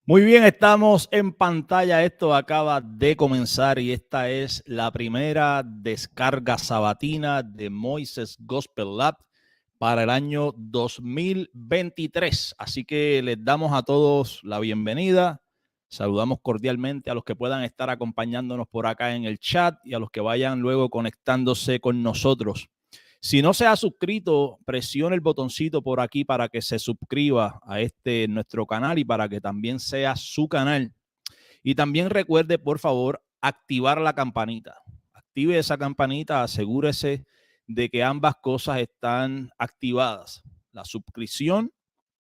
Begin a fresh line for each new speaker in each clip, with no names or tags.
Muy bien, estamos en pantalla. Esto acaba de comenzar y esta es la primera descarga sabatina de Moises Gospel Lab para el año 2023. Así que les damos a todos la bienvenida. Saludamos cordialmente a los que puedan estar acompañándonos por acá en el chat y a los que vayan luego conectándose con nosotros. Si no se ha suscrito, presione el botoncito por aquí para que se suscriba a nuestro canal y para que también sea su canal. Y también recuerde, por favor, activar la campanita. Active esa campanita, asegúrese de que ambas cosas están activadas. La suscripción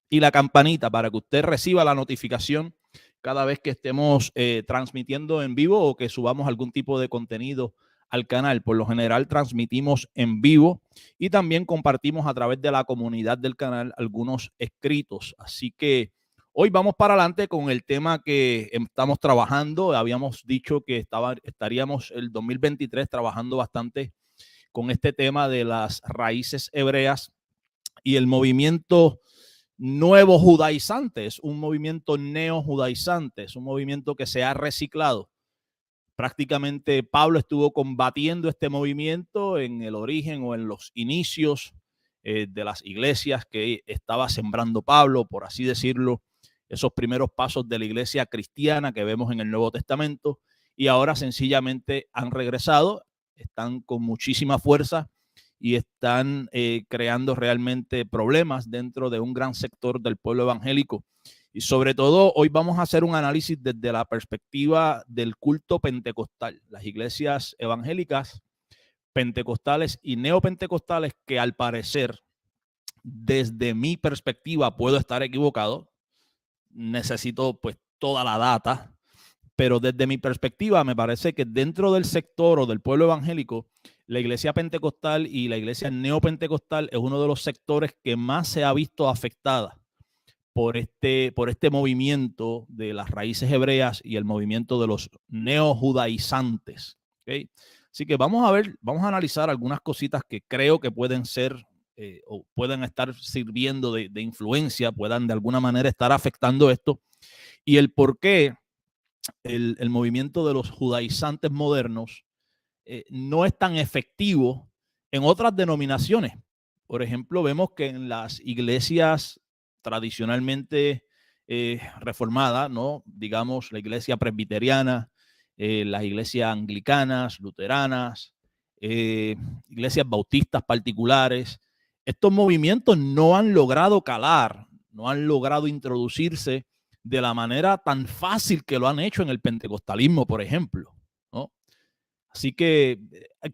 y la campanita para que usted reciba la notificación cada vez que estemos transmitiendo en vivo o que subamos algún tipo de contenido al canal. Por lo general transmitimos en vivo y también compartimos a través de la comunidad del canal algunos escritos. Así que hoy vamos para adelante con el tema que estamos trabajando. Habíamos dicho que estaríamos el 2023 trabajando bastante con este tema de las raíces hebreas y el movimiento nuevo judaizante, es un movimiento neo-judaizante, es un movimiento que se ha reciclado. Prácticamente Pablo estuvo combatiendo este movimiento en el origen o en los inicios de las iglesias que estaba sembrando Pablo, por así decirlo, esos primeros pasos de la iglesia cristiana que vemos en el Nuevo Testamento, y ahora sencillamente han regresado, están con muchísima fuerza y están creando realmente problemas dentro de un gran sector del pueblo evangélico. Y sobre todo, hoy vamos a hacer un análisis desde la perspectiva del culto pentecostal. Las iglesias evangélicas, pentecostales y neopentecostales que al parecer, desde mi perspectiva, puedo estar equivocado. Necesito pues toda la data, pero desde mi perspectiva me parece que dentro del sector o del pueblo evangélico, la iglesia pentecostal y la iglesia neopentecostal es uno de los sectores que más se ha visto afectada por este movimiento de las raíces hebreas y el movimiento de los neojudaizantes. ¿Okay? Así que vamos a analizar algunas cositas que creo que pueden ser o pueden estar sirviendo de influencia, puedan de alguna manera estar afectando esto y el por qué el movimiento de los judaizantes modernos no es tan efectivo en otras denominaciones. Por ejemplo, vemos que en las iglesias tradicionalmente reformadas, ¿no? Digamos, la iglesia presbiteriana, las iglesias anglicanas, luteranas, iglesias bautistas particulares, estos movimientos no han logrado calar, no han logrado introducirse de la manera tan fácil que lo han hecho en el pentecostalismo, por ejemplo, ¿no? Así que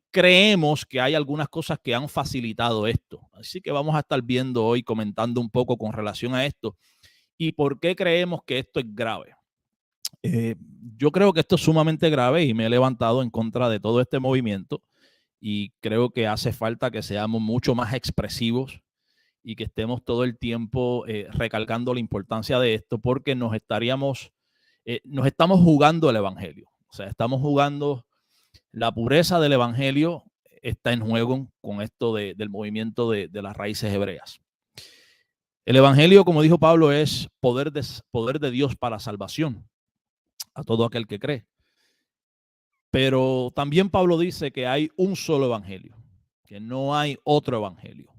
creemos que hay algunas cosas que han facilitado esto. Así que vamos a estar viendo hoy, comentando un poco con relación a esto y por qué creemos que esto es grave. Yo creo que esto es sumamente grave y me he levantado en contra de todo este movimiento y creo que hace falta que seamos mucho más expresivos y que estemos todo el tiempo recalcando la importancia de esto porque nos estamos jugando el evangelio. O sea, estamos jugando la pureza del evangelio está en juego con esto del movimiento de las raíces hebreas. El evangelio, como dijo Pablo, es poder de Dios para salvación a todo aquel que cree. Pero también Pablo dice que hay un solo evangelio, que no hay otro evangelio.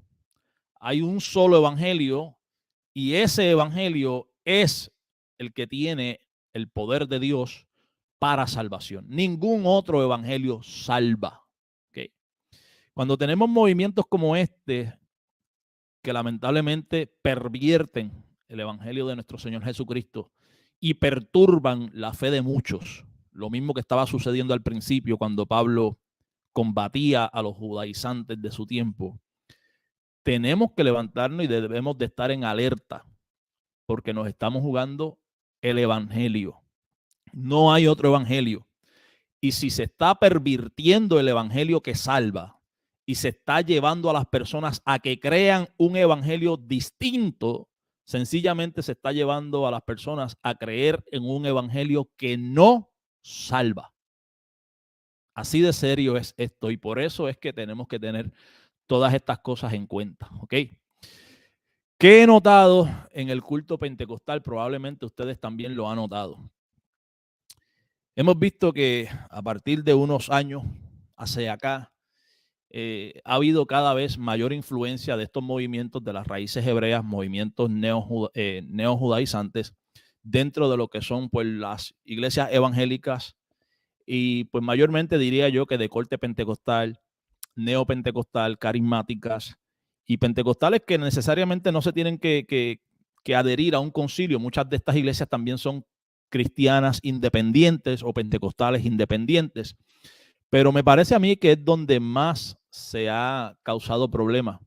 Hay un solo evangelio y ese evangelio es el que tiene el poder de Dios para salvación. Ningún otro evangelio salva. ¿Okay? Cuando tenemos movimientos como este, que lamentablemente pervierten el evangelio de nuestro Señor Jesucristo y perturban la fe de muchos, lo mismo que estaba sucediendo al principio cuando Pablo combatía a los judaizantes de su tiempo, tenemos que levantarnos y debemos de estar en alerta porque nos estamos jugando el evangelio. No hay otro evangelio. Y si se está pervirtiendo el evangelio que salva y se está llevando a las personas a que crean un evangelio distinto, sencillamente se está llevando a las personas a creer en un evangelio que no salva. Así de serio es esto y por eso es que tenemos que tener todas estas cosas en cuenta, ¿ok? ¿Qué he notado en el culto pentecostal, probablemente ustedes también lo han notado. Hemos visto que a partir de unos años hacia acá, ha habido cada vez mayor influencia de estos movimientos de las raíces hebreas, movimientos neojudaizantes, dentro de lo que son pues las iglesias evangélicas y pues mayormente diría yo que de corte pentecostal, neopentecostal, carismáticas y pentecostales que necesariamente no se tienen que adherir a un concilio. Muchas de estas iglesias también son cristianas independientes o pentecostales independientes, pero me parece a mí que es donde más se ha causado problemas.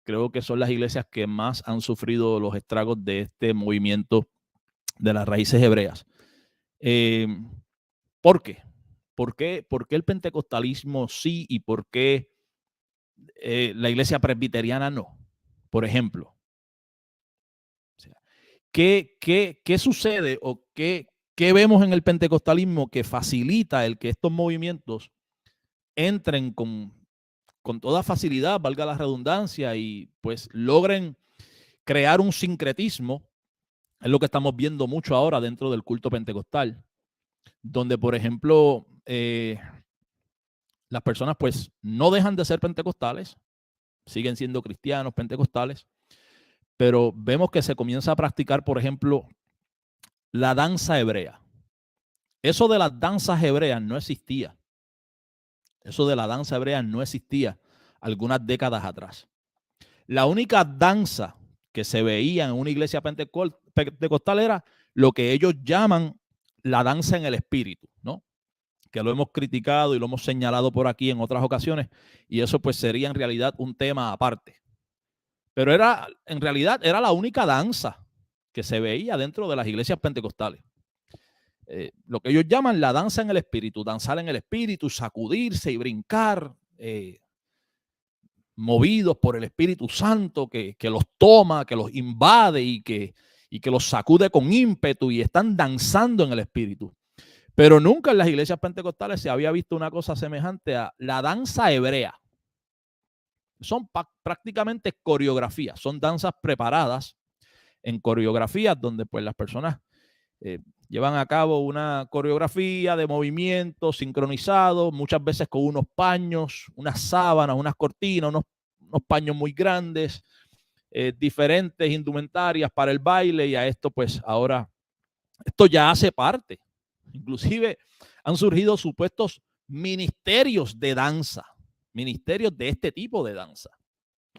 Creo que son las iglesias que más han sufrido los estragos de este movimiento de las raíces hebreas. ¿Por qué? ¿Por qué el pentecostalismo sí y por qué la iglesia presbiteriana no? Por ejemplo, ¿qué sucede o qué vemos en el pentecostalismo que facilita el que estos movimientos entren con toda facilidad, valga la redundancia, y pues logren crear un sincretismo? Es lo que estamos viendo mucho ahora dentro del culto pentecostal, donde, por ejemplo, las personas pues no dejan de ser pentecostales, siguen siendo cristianos pentecostales, pero vemos que se comienza a practicar, por ejemplo, la danza hebrea. Eso de las danzas hebreas no existía. Eso de la danza hebrea no existía algunas décadas atrás. La única danza que se veía en una iglesia pentecostal era lo que ellos llaman la danza en el espíritu, ¿no? Que lo hemos criticado y lo hemos señalado por aquí en otras ocasiones, y eso pues sería en realidad un tema aparte. Pero en realidad era la única danza que se veía dentro de las iglesias pentecostales. Lo que ellos llaman la danza en el espíritu, danzar en el espíritu, sacudirse y brincar, movidos por el Espíritu Santo que los toma, que los invade y que los sacude con ímpetu y están danzando en el Espíritu. Pero nunca en las iglesias pentecostales se había visto una cosa semejante a la danza hebrea. Son prácticamente coreografías, son danzas preparadas en coreografías donde pues las personas llevan a cabo una coreografía de movimientos sincronizados, muchas veces con unos paños, unas sábanas, unas cortinas, unos paños muy grandes, diferentes indumentarias para el baile, y a esto pues ahora, esto ya hace parte. Inclusive han surgido supuestos ministerios de danza, ministerios de este tipo de danza,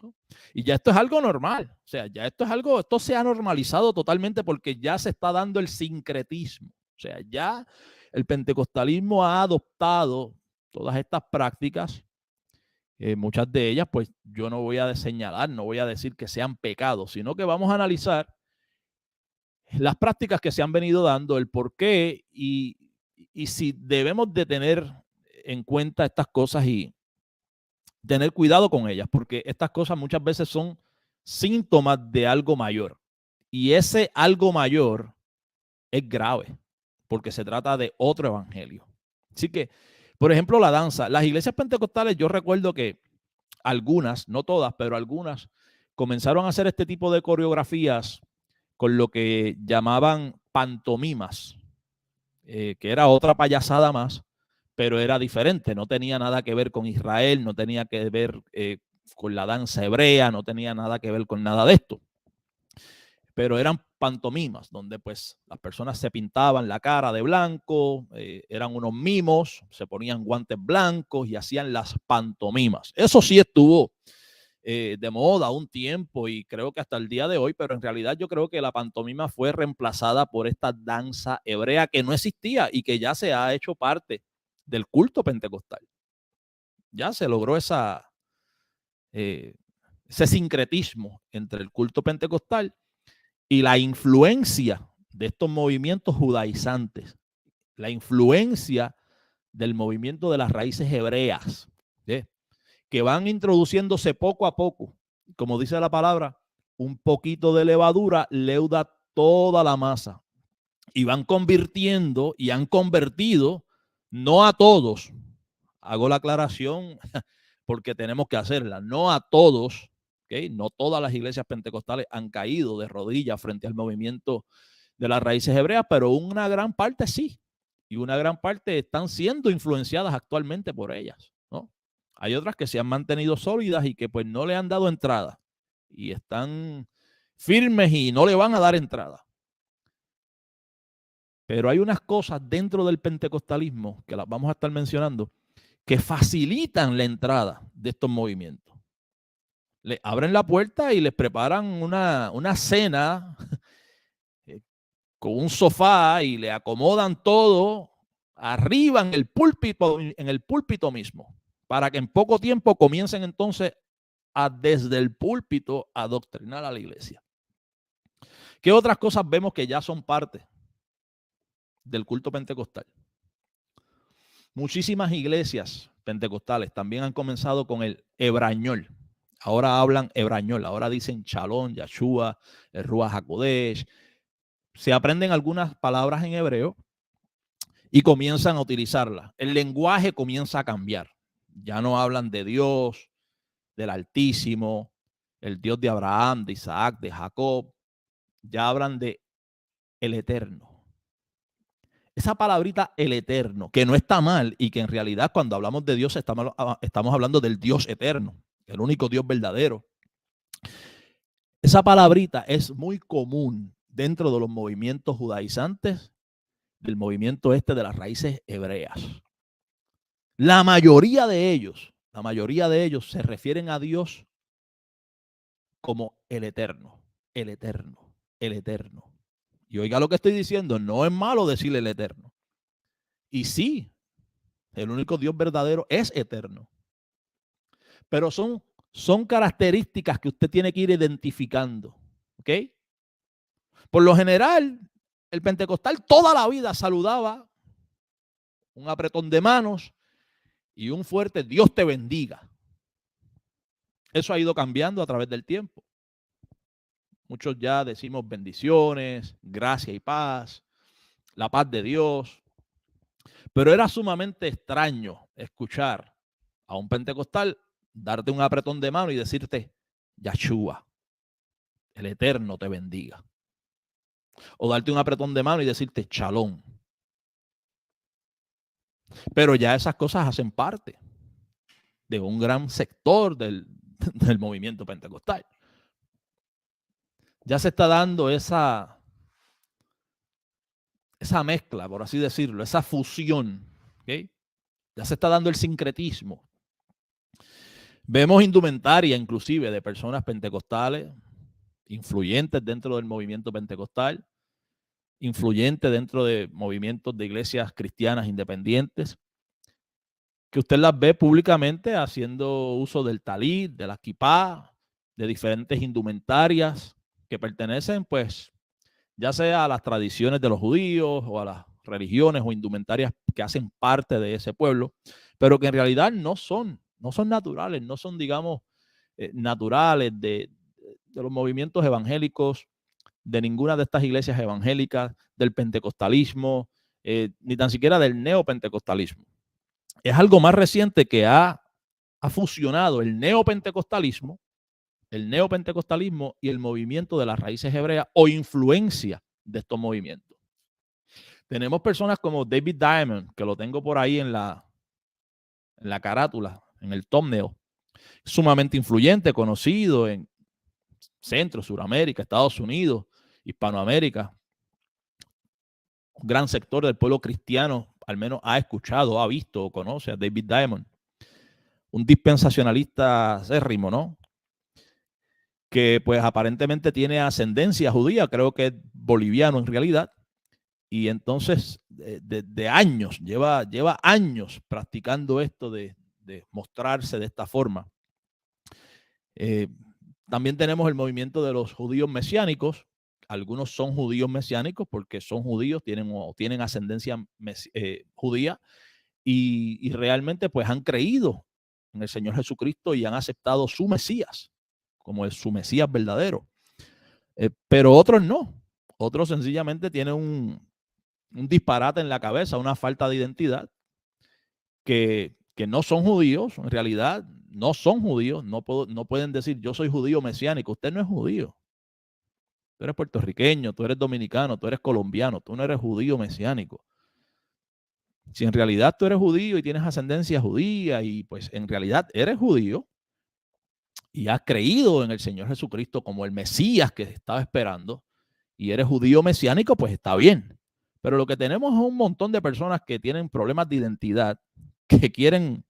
¿no? Y ya esto es algo normal, o sea, ya esto se ha normalizado totalmente porque ya se está dando el sincretismo. O sea, ya el pentecostalismo ha adoptado todas estas prácticas, muchas de ellas, pues yo no voy a señalar, no voy a decir que sean pecados, sino que vamos a analizar las prácticas que se han venido dando, el por qué y si debemos de tener en cuenta estas cosas y tener cuidado con ellas, porque estas cosas muchas veces son síntomas de algo mayor. Y ese algo mayor es grave, porque se trata de otro evangelio. Así que, por ejemplo, la danza. Las iglesias pentecostales, yo recuerdo que algunas, no todas, pero algunas, comenzaron a hacer este tipo de coreografías con lo que llamaban pantomimas, que era otra payasada más, pero era diferente, no tenía nada que ver con Israel, no tenía que ver con la danza hebrea, no tenía nada que ver con nada de esto. Pero eran pantomimas, donde pues las personas se pintaban la cara de blanco, eran unos mimos, se ponían guantes blancos y hacían las pantomimas. Eso sí estuvo de moda un tiempo y creo que hasta el día de hoy, pero en realidad yo creo que la pantomima fue reemplazada por esta danza hebrea que no existía y que ya se ha hecho parte del culto pentecostal. Ya se logró ese sincretismo entre el culto pentecostal y la influencia de estos movimientos judaizantes, la influencia del movimiento de las raíces hebreas, ¿sí?, que van introduciéndose poco a poco. Como dice la palabra, un poquito de levadura leuda toda la masa. Y van convirtiendo y han convertido, no a todos, hago la aclaración porque tenemos que hacerla, no a todos, ¿ok?, ¿okay? No todas las iglesias pentecostales han caído de rodillas frente al movimiento de las raíces hebreas, pero una gran parte sí. Y una gran parte están siendo influenciadas actualmente por ellas, ¿no? Hay otras que se han mantenido sólidas y que pues no le han dado entrada y están firmes y no le van a dar entrada. Pero hay unas cosas dentro del pentecostalismo que las vamos a estar mencionando que facilitan la entrada de estos movimientos. Le abren la puerta y les preparan una cena con un sofá y le acomodan todo arriba en el púlpito mismo, para que en poco tiempo comiencen entonces desde el púlpito a adoctrinar a la iglesia. ¿Qué otras cosas vemos que ya son parte del culto pentecostal? Muchísimas iglesias pentecostales también han comenzado con el hebrañol. Ahora hablan hebrañol, ahora dicen Shalom, Yahshua, el Ruach HaKodesh. Se aprenden algunas palabras en hebreo y comienzan a utilizarlas. El lenguaje comienza a cambiar. Ya no hablan de Dios, del Altísimo, el Dios de Abraham, de Isaac, de Jacob. Ya hablan de el Eterno. Esa palabrita el Eterno, que no está mal y que en realidad cuando hablamos de Dios estamos hablando del Dios eterno, el único Dios verdadero. Esa palabrita es muy común dentro de los movimientos judaizantes, del movimiento de las raíces hebreas. La mayoría de ellos se refieren a Dios como el Eterno, el Eterno, el Eterno. Y oiga lo que estoy diciendo, no es malo decirle el Eterno. Y sí, el único Dios verdadero es eterno. Pero son características que usted tiene que ir identificando. ¿Ok? Por lo general, el pentecostal toda la vida saludaba un apretón de manos y un fuerte Dios te bendiga. Eso ha ido cambiando a través del tiempo. Muchos ya decimos bendiciones, gracia y paz, la paz de Dios. Pero era sumamente extraño escuchar a un pentecostal darte un apretón de mano y decirte, Yahshua, el Eterno te bendiga. O darte un apretón de mano y decirte, Shalom. Pero ya esas cosas hacen parte de un gran sector del movimiento pentecostal. Ya se está dando esa mezcla, por así decirlo, esa fusión. ¿Okay? Ya se está dando el sincretismo. Vemos indumentaria inclusive de personas pentecostales, influyentes dentro del movimiento pentecostal, influyentes dentro de movimientos de iglesias cristianas independientes, que usted las ve públicamente haciendo uso del talí, de la kipá, de diferentes indumentarias que pertenecen, pues, ya sea a las tradiciones de los judíos o a las religiones o indumentarias que hacen parte de ese pueblo, pero que en realidad no son naturales, no son, digamos, naturales de los movimientos evangélicos, de ninguna de estas iglesias evangélicas, del pentecostalismo, ni tan siquiera del neopentecostalismo. Es algo más reciente que ha fusionado el neopentecostalismo y el movimiento de las raíces hebreas o influencia de estos movimientos. Tenemos personas como David Diamond, que lo tengo por ahí en la carátula, en el thumbnail, sumamente influyente, conocido en Centro, Suramérica, Estados Unidos, Hispanoamérica. Un gran sector del pueblo cristiano al menos ha escuchado, ha visto o conoce a David Diamond, un dispensacionalista acérrimo, ¿no? Que pues aparentemente tiene ascendencia judía, creo que es boliviano en realidad, y entonces de años, lleva años practicando esto de mostrarse de esta forma. También tenemos el movimiento de los judíos mesiánicos. Algunos son judíos mesiánicos porque son judíos, tienen ascendencia judía y realmente pues han creído en el Señor Jesucristo y han aceptado su Mesías como es su Mesías verdadero. Pero otros no. Otros sencillamente tienen un disparate en la cabeza, una falta de identidad que que no son judíos, en realidad no son judíos, no pueden decir yo soy judío mesiánico. Usted no es judío. Tú eres puertorriqueño, tú eres dominicano, tú eres colombiano, tú no eres judío mesiánico. Si en realidad tú eres judío y tienes ascendencia judía y pues en realidad eres judío y has creído en el Señor Jesucristo como el Mesías que estaba esperando y eres judío mesiánico, pues está bien. Pero lo que tenemos es un montón de personas que tienen problemas de identidad, que quieren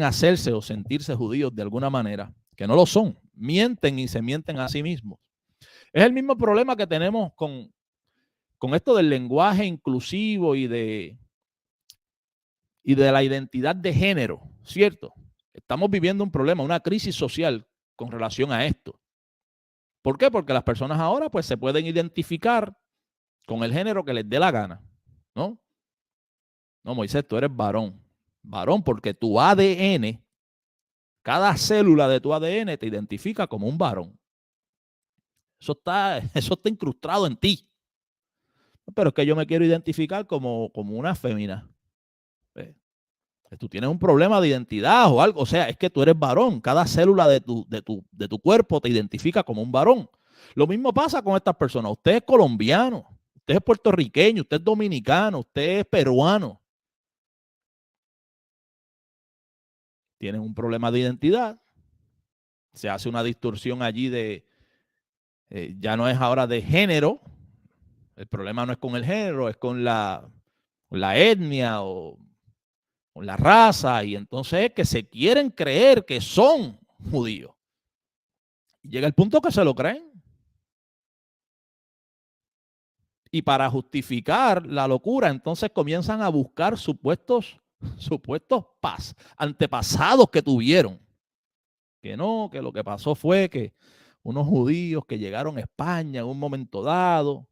hacerse o sentirse judíos de alguna manera, que no lo son. Mienten y se mienten a sí mismos. Es el mismo problema que tenemos con esto del lenguaje inclusivo y de la identidad de género, ¿cierto? Estamos viviendo un problema, una crisis social con relación a esto. ¿Por qué? Porque las personas ahora pues se pueden identificar con el género que les dé la gana, ¿no? No, Moisés, tú eres varón. Varón porque tu ADN, cada célula de tu ADN te identifica como un varón. Eso está incrustado en ti. Pero es que yo me quiero identificar como una fémina. Tú tienes un problema de identidad o algo, o sea, es que tú eres varón, cada célula de tu cuerpo te identifica como un varón. Lo mismo pasa con estas personas. Usted es colombiano, usted es puertorriqueño, usted es dominicano, usted es peruano. Tienen un problema de identidad. Se hace una distorsión allí ya no es ahora de género. El problema no es con el género, es con la etnia o con la raza, y entonces es que se quieren creer que son judíos. Y llega el punto que se lo creen. Y para justificar la locura, entonces comienzan a buscar supuestos antepasados que tuvieron. Que no, que lo que pasó fue que unos judíos que llegaron a España en un momento dado,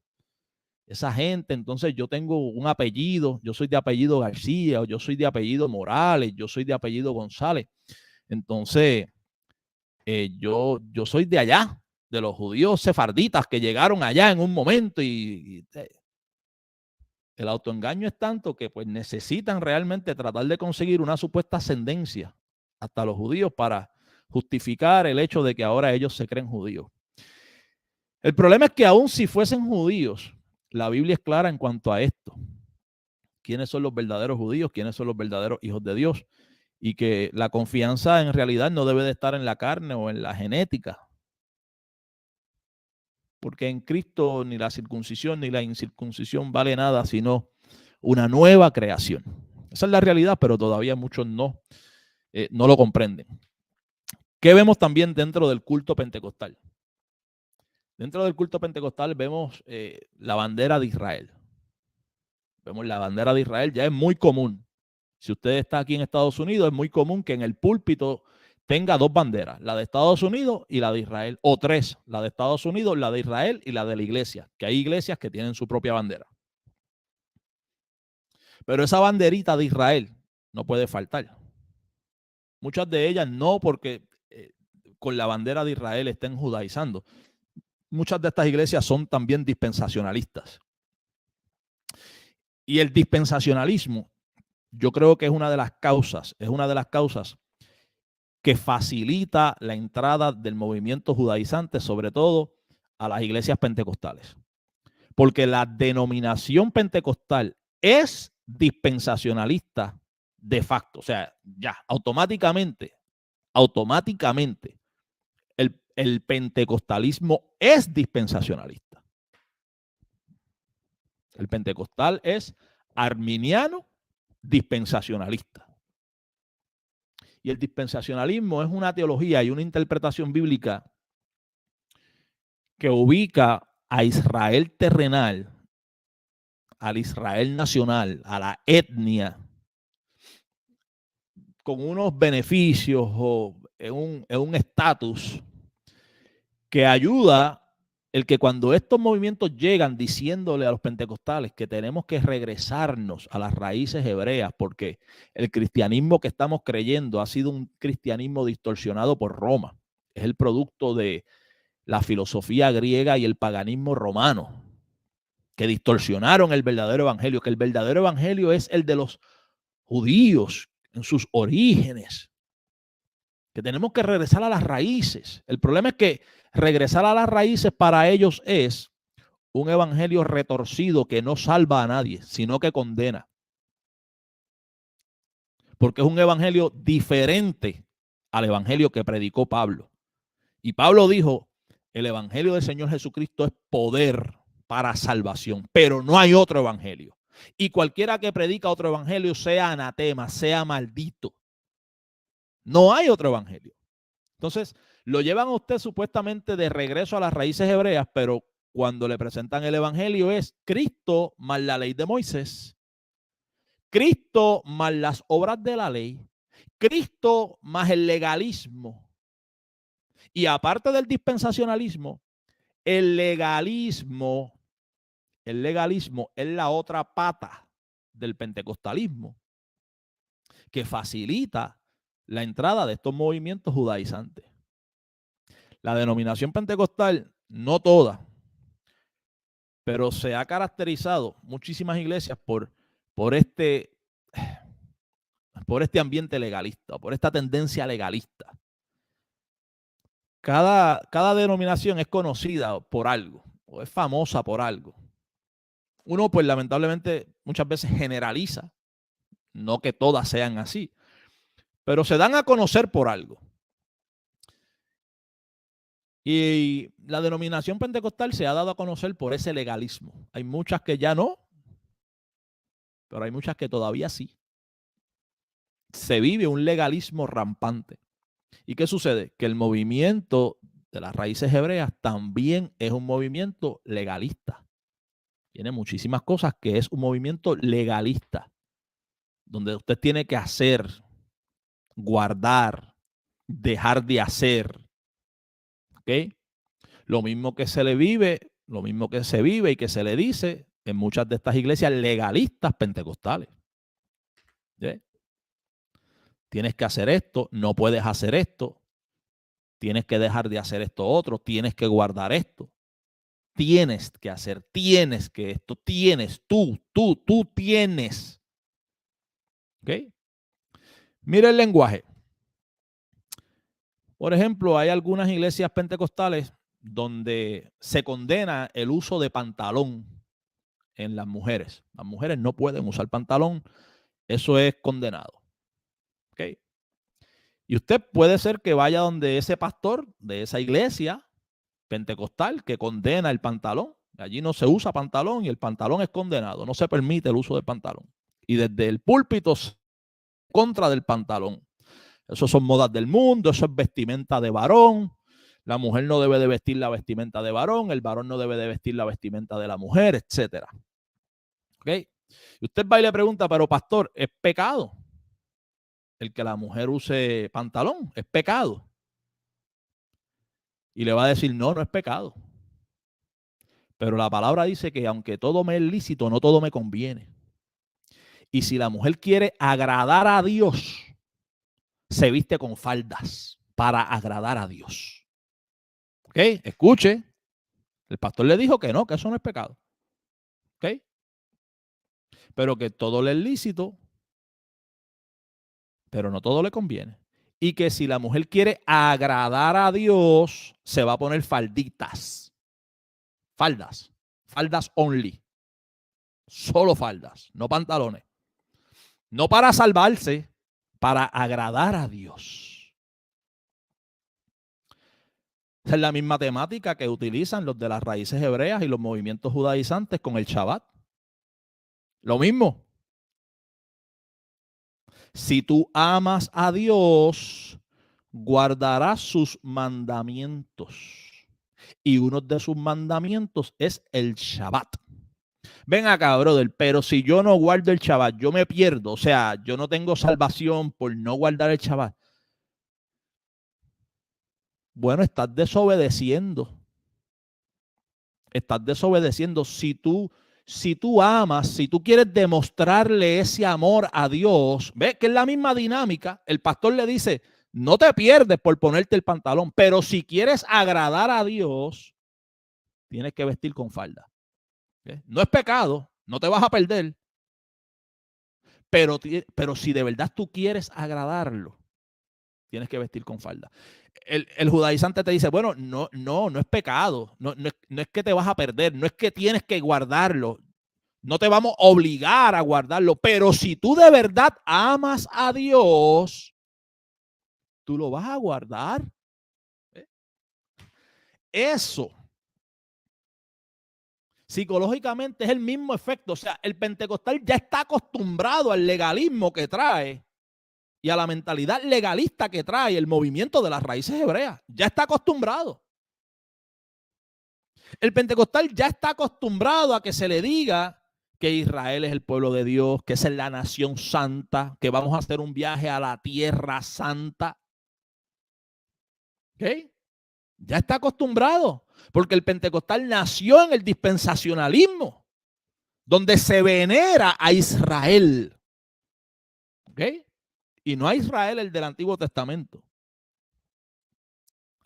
esa gente, entonces yo tengo un apellido, yo soy de apellido García, o yo soy de apellido Morales, yo soy de apellido González. Entonces, yo soy de allá, de los judíos sefarditas que llegaron allá en un momento y el autoengaño es tanto que pues necesitan realmente tratar de conseguir una supuesta ascendencia hasta los judíos para justificar el hecho de que ahora ellos se creen judíos. El problema es que aun si fuesen judíos, la Biblia es clara en cuanto a esto. ¿Quiénes son los verdaderos judíos? ¿Quiénes son los verdaderos hijos de Dios? Y que la confianza en realidad no debe de estar en la carne o en la genética. Porque en Cristo ni la circuncisión ni la incircuncisión vale nada, sino una nueva creación. Esa es la realidad, pero todavía muchos no lo comprenden. ¿Qué vemos también dentro del culto pentecostal? Dentro del culto pentecostal vemos la bandera de Israel. Vemos la bandera de Israel, ya es muy común. Si usted está aquí en Estados Unidos, es muy común que en el púlpito tenga dos banderas, la de Estados Unidos y la de Israel, o tres, la de Estados Unidos, la de Israel y la de la iglesia, que hay iglesias que tienen su propia bandera. Pero esa banderita de Israel no puede faltar. Muchas de ellas no porque con la bandera de Israel estén judaizando. Muchas de estas iglesias son también dispensacionalistas. Y el dispensacionalismo, yo creo que es una de las causas que facilita la entrada del movimiento judaizante, sobre todo a las iglesias pentecostales. Porque la denominación pentecostal es dispensacionalista de facto. O sea, ya, automáticamente, el pentecostalismo es dispensacionalista. El pentecostal es arminiano dispensacionalista. Y el dispensacionalismo es una teología y una interpretación bíblica que ubica a Israel terrenal, al Israel nacional, a la etnia, con unos beneficios o en un estatus que ayuda el que cuando estos movimientos llegan diciéndole a los pentecostales que tenemos que regresarnos a las raíces hebreas porque el cristianismo que estamos creyendo ha sido un cristianismo distorsionado por Roma. Es el producto de la filosofía griega y el paganismo romano que distorsionaron el verdadero evangelio, que el verdadero evangelio es el de los judíos, en sus orígenes, que tenemos que regresar a las raíces. El problema es que regresar a las raíces para ellos es un evangelio retorcido que no salva a nadie, sino que condena. Porque es un evangelio diferente al evangelio que predicó Pablo. Y Pablo dijo, el evangelio del Señor Jesucristo es poder para salvación, pero no hay otro evangelio. Y cualquiera que predica otro evangelio sea anatema, sea maldito. No hay otro evangelio. Entonces, lo llevan a usted supuestamente de regreso a las raíces hebreas, pero cuando le presentan el evangelio es Cristo más la ley de Moisés, Cristo más las obras de la ley, Cristo más el legalismo. Y aparte del dispensacionalismo, el legalismo es la otra pata del pentecostalismo que facilita la entrada de estos movimientos judaizantes. La denominación pentecostal, no toda, pero se ha caracterizado muchísimas iglesias por este ambiente legalista, por esta tendencia legalista. Cada denominación es conocida por algo o es famosa por algo. Uno, pues lamentablemente, muchas veces generaliza, no que todas sean así, pero se dan a conocer por algo. Y la denominación pentecostal se ha dado a conocer por ese legalismo. Hay muchas que ya no, pero hay muchas que todavía sí. Se vive un legalismo rampante. ¿Y qué sucede? Que el movimiento de las raíces hebreas también es un movimiento legalista. Tiene muchísimas cosas que es un movimiento legalista, donde usted tiene que hacer, guardar, dejar de hacer. ¿Ok? Lo mismo que se le vive, lo mismo que se vive y que se le dice en muchas de estas iglesias legalistas pentecostales. ¿Sí? Tienes que hacer esto, no puedes hacer esto, tienes que dejar de hacer esto otro, tienes que guardar esto, tienes que hacer, tienes que esto, tienes, tú tienes. ¿Ok? Mira el lenguaje. Por ejemplo, hay algunas iglesias pentecostales donde se condena el uso de pantalón en las mujeres. Las mujeres no pueden usar pantalón, eso es condenado. ¿Ok? Y usted puede ser que vaya donde ese pastor de esa iglesia pentecostal que condena el pantalón. Allí no se usa pantalón y el pantalón es condenado. No se permite el uso del pantalón. Y desde el púlpito contra del pantalón. Eso son modas del mundo, eso es vestimenta de varón. La mujer no debe de vestir la vestimenta de varón, el varón no debe de vestir la vestimenta de la mujer, etcétera. ¿Ok? Y usted va y le pregunta, pero pastor, ¿es pecado el que la mujer use pantalón? ¿Es pecado? Y le va a decir, no, no es pecado. Pero la palabra dice que aunque todo me es lícito, no todo me conviene. Y si la mujer quiere agradar a Dios, se viste con faldas para agradar a Dios. ¿Ok? Escuche. El pastor le dijo que no, que eso no es pecado. ¿Ok? Pero que todo le es lícito, pero no todo le conviene. Y que si la mujer quiere agradar a Dios, se va a poner falditas. Faldas. Faldas only. Solo faldas, no pantalones. No para salvarse, para agradar a Dios. Esa es la misma temática que utilizan los de las raíces hebreas y los movimientos judaizantes con el Shabbat. Lo mismo. Si tú amas a Dios, guardarás sus mandamientos. Y uno de sus mandamientos es el Shabbat. Ven acá, brother, pero si yo no guardo el Shabbat, yo me pierdo. O sea, yo no tengo salvación por no guardar el Shabbat. Bueno, estás desobedeciendo. Estás desobedeciendo. Si tú amas, si tú quieres demostrarle ese amor a Dios, ¿ves que es la misma dinámica? El pastor le dice, no te pierdes por ponerte el pantalón, pero si quieres agradar a Dios, tienes que vestir con falda. ¿Ves? No es pecado, no te vas a perder, Pero si de verdad tú quieres agradarlo, tienes que vestir con falda. El judaizante te dice, bueno, no es pecado, no es que te vas a perder, no es que tienes que guardarlo, no te vamos a obligar a guardarlo, pero si tú de verdad amas a Dios, tú lo vas a guardar. Eso psicológicamente es el mismo efecto. O sea, el pentecostal ya está acostumbrado al legalismo que trae y a la mentalidad legalista que trae el movimiento de las raíces hebreas. Ya está acostumbrado. El pentecostal ya está acostumbrado a que se le diga que Israel es el pueblo de Dios, que esa es la nación santa, que vamos a hacer un viaje a la tierra santa. ¿Ok? Ya está acostumbrado, porque el pentecostal nació en el dispensacionalismo, donde se venera a Israel. ¿Ok? Y no a Israel el del Antiguo Testamento,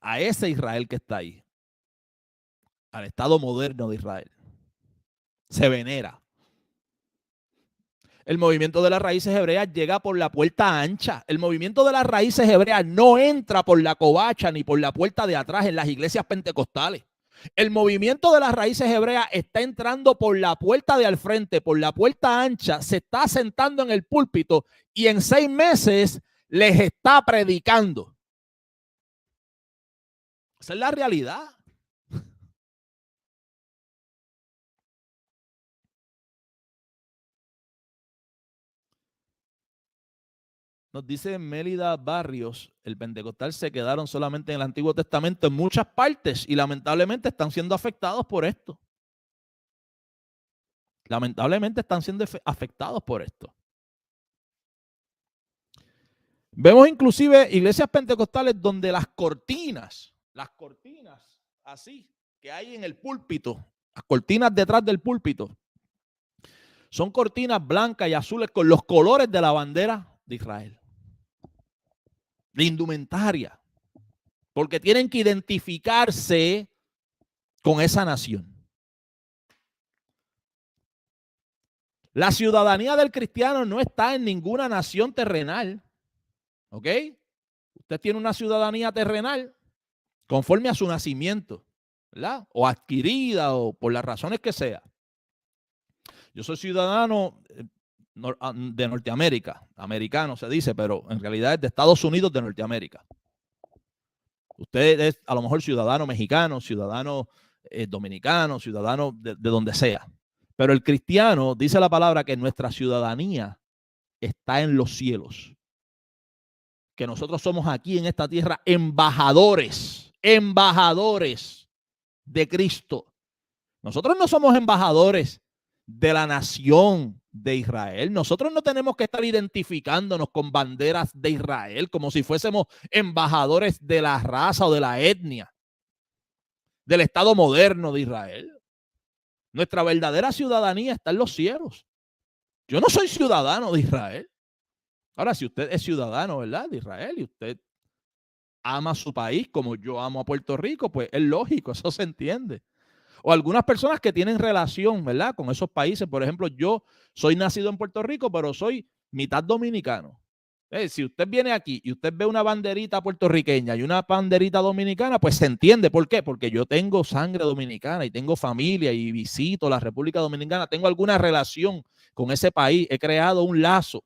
a ese Israel que está ahí, al Estado moderno de Israel. Se venera. El movimiento de las raíces hebreas llega por la puerta ancha. El movimiento de las raíces hebreas no entra por la covacha ni por la puerta de atrás en las iglesias pentecostales. El movimiento de las raíces hebreas está entrando por la puerta de al frente, por la puerta ancha, se está sentando en el púlpito y en 6 meses les está predicando. Esa es la realidad. Nos dice Mélida Barrios, el pentecostal se quedaron solamente en el Antiguo Testamento en muchas partes y lamentablemente están siendo afectados por esto. Lamentablemente están siendo afectados por esto. Vemos inclusive iglesias pentecostales donde las cortinas así que hay en el púlpito, las cortinas detrás del púlpito, son cortinas blancas y azules con los colores de la bandera de Israel, de indumentaria, porque tienen que identificarse con esa nación. La ciudadanía del cristiano no está en ninguna nación terrenal, ¿ok? Usted tiene una ciudadanía terrenal conforme a su nacimiento, ¿verdad? O adquirida o por las razones que sea. Yo soy ciudadano de Norteamérica, americano se dice, pero en realidad es de Estados Unidos de Norteamérica. Usted es a lo mejor ciudadano mexicano, ciudadano dominicano, ciudadano de donde sea. Pero el cristiano dice la palabra que nuestra ciudadanía está en los cielos. Que nosotros somos aquí en esta tierra embajadores de Cristo. Nosotros no somos embajadores de la nación de Israel. Nosotros no tenemos que estar identificándonos con banderas de Israel como si fuésemos embajadores de la raza o de la etnia, del Estado moderno de Israel. Nuestra verdadera ciudadanía está en los cielos. Yo no soy ciudadano de Israel. Ahora, si usted es ciudadano, ¿verdad?, de Israel y usted ama su país como yo amo a Puerto Rico, pues es lógico, eso se entiende. O algunas personas que tienen relación, ¿verdad?, con esos países. Por ejemplo, yo soy nacido en Puerto Rico, pero soy mitad dominicano. Si usted viene aquí y usted ve una banderita puertorriqueña y una banderita dominicana, pues se entiende. ¿Por qué? Porque yo tengo sangre dominicana y tengo familia y visito la República Dominicana. Tengo alguna relación con ese país. He creado un lazo.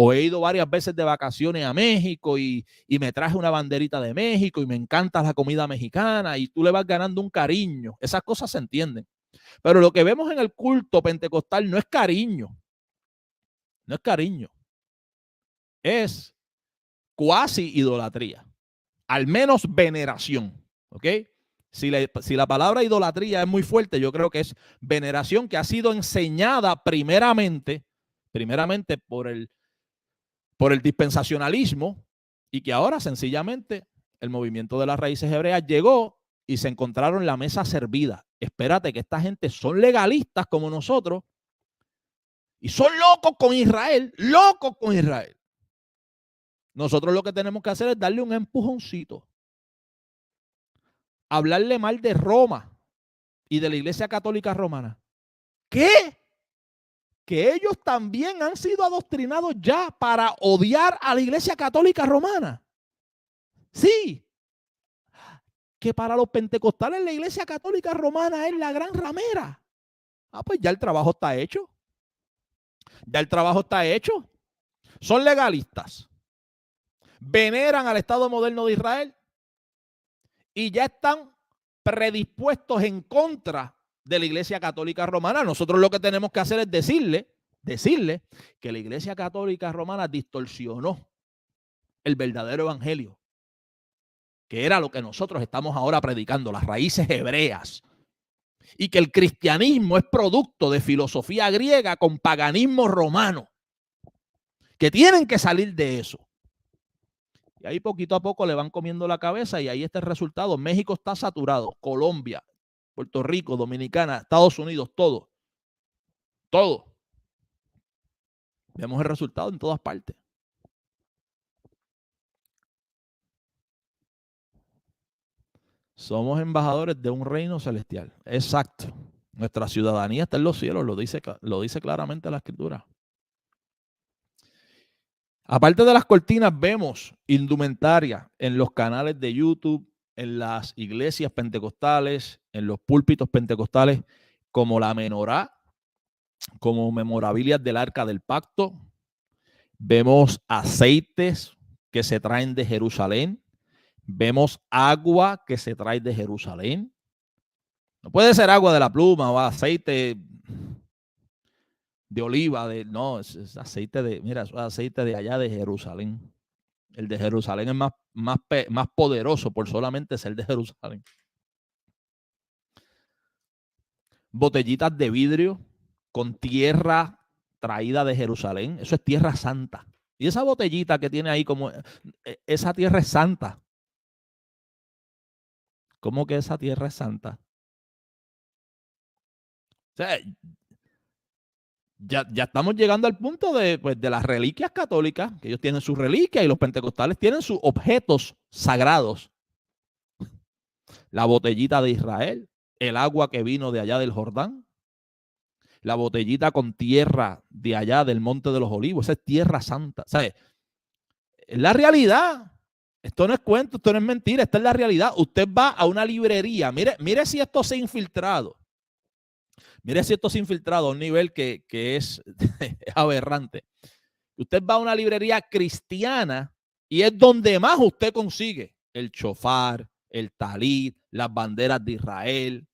O he ido varias veces de vacaciones a México y me traje una banderita de México y me encanta la comida mexicana y tú le vas ganando un cariño. Esas cosas se entienden. Pero lo que vemos en el culto pentecostal no es cariño. No es cariño. Es cuasi idolatría. Al menos veneración. ¿Ok? Si la palabra idolatría es muy fuerte, yo creo que es veneración que ha sido enseñada primeramente por el dispensacionalismo y que ahora sencillamente el movimiento de las raíces hebreas llegó y se encontraron la mesa servida. Espérate que esta gente son legalistas como nosotros y son locos con Israel, locos con Israel. Nosotros lo que tenemos que hacer es darle un empujoncito, hablarle mal de Roma y de la Iglesia Católica Romana. ¿Qué? que ellos también han sido adoctrinados ya para odiar a la Iglesia Católica Romana. Sí, que para los pentecostales la Iglesia Católica Romana es la gran ramera. Pues ya el trabajo está hecho. Ya el trabajo está hecho. Son legalistas. Veneran al Estado moderno de Israel y ya están predispuestos en contra de la Iglesia Católica Romana. Nosotros lo que tenemos que hacer es decirle que la Iglesia Católica Romana distorsionó el verdadero evangelio, que era lo que nosotros estamos ahora predicando, las raíces hebreas, y que el cristianismo es producto de filosofía griega con paganismo romano, que tienen que salir de eso. Y ahí poquito a poco le van comiendo la cabeza y ahí está el resultado. México está saturado, Colombia, Puerto Rico, Dominicana, Estados Unidos, todo. Todo. Vemos el resultado en todas partes. Somos embajadores de un reino celestial. Exacto. Nuestra ciudadanía está en los cielos, lo dice claramente la Escritura. Aparte de las cortinas, vemos indumentaria en los canales de YouTube, en las iglesias pentecostales, en los púlpitos pentecostales, como la menorá, como memorabilias del Arca del Pacto. Vemos aceites que se traen de Jerusalén. Vemos agua que se trae de Jerusalén. No puede ser agua de la pluma o aceite de oliva, no, es aceite de, mira, es aceite de allá de Jerusalén. El de Jerusalén es más poderoso por solamente ser de Jerusalén. Botellitas de vidrio con tierra traída de Jerusalén. Eso es tierra santa. Y esa botellita que tiene ahí, como esa tierra es santa. ¿Cómo que esa tierra es santa? O sea, ya estamos llegando al punto de las reliquias católicas, que ellos tienen sus reliquias y los pentecostales tienen sus objetos sagrados. La botellita de Israel, el agua que vino de allá del Jordán, la botellita con tierra de allá del Monte de los Olivos, esa es tierra santa. ¿Sabes? Es la realidad. Esto no es cuento, esto no es mentira, esta es la realidad. Usted va a una librería, mire si esto se ha infiltrado. Mire si esto se ha infiltrado a un nivel que es aberrante. Usted va a una librería cristiana y es donde más usted consigue el chofar, el talit, las banderas de Israel,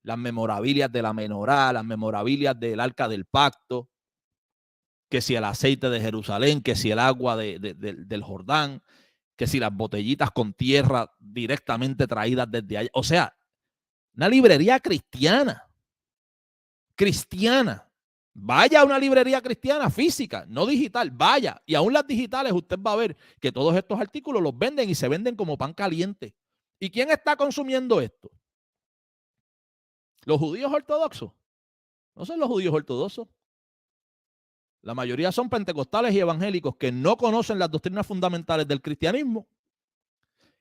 las memorabilias de la menorá, las memorabilias del Arca del Pacto, que si el aceite de Jerusalén, que si el agua del Jordán, que si las botellitas con tierra directamente traídas desde allá. O sea, una librería cristiana. Vaya a una librería cristiana física, no digital, vaya. Y aún las digitales usted va a ver que todos estos artículos los venden y se venden como pan caliente. ¿Y quién está consumiendo esto? ¿Los judíos ortodoxos? No son los judíos ortodoxos. La mayoría son pentecostales y evangélicos que no conocen las doctrinas fundamentales del cristianismo,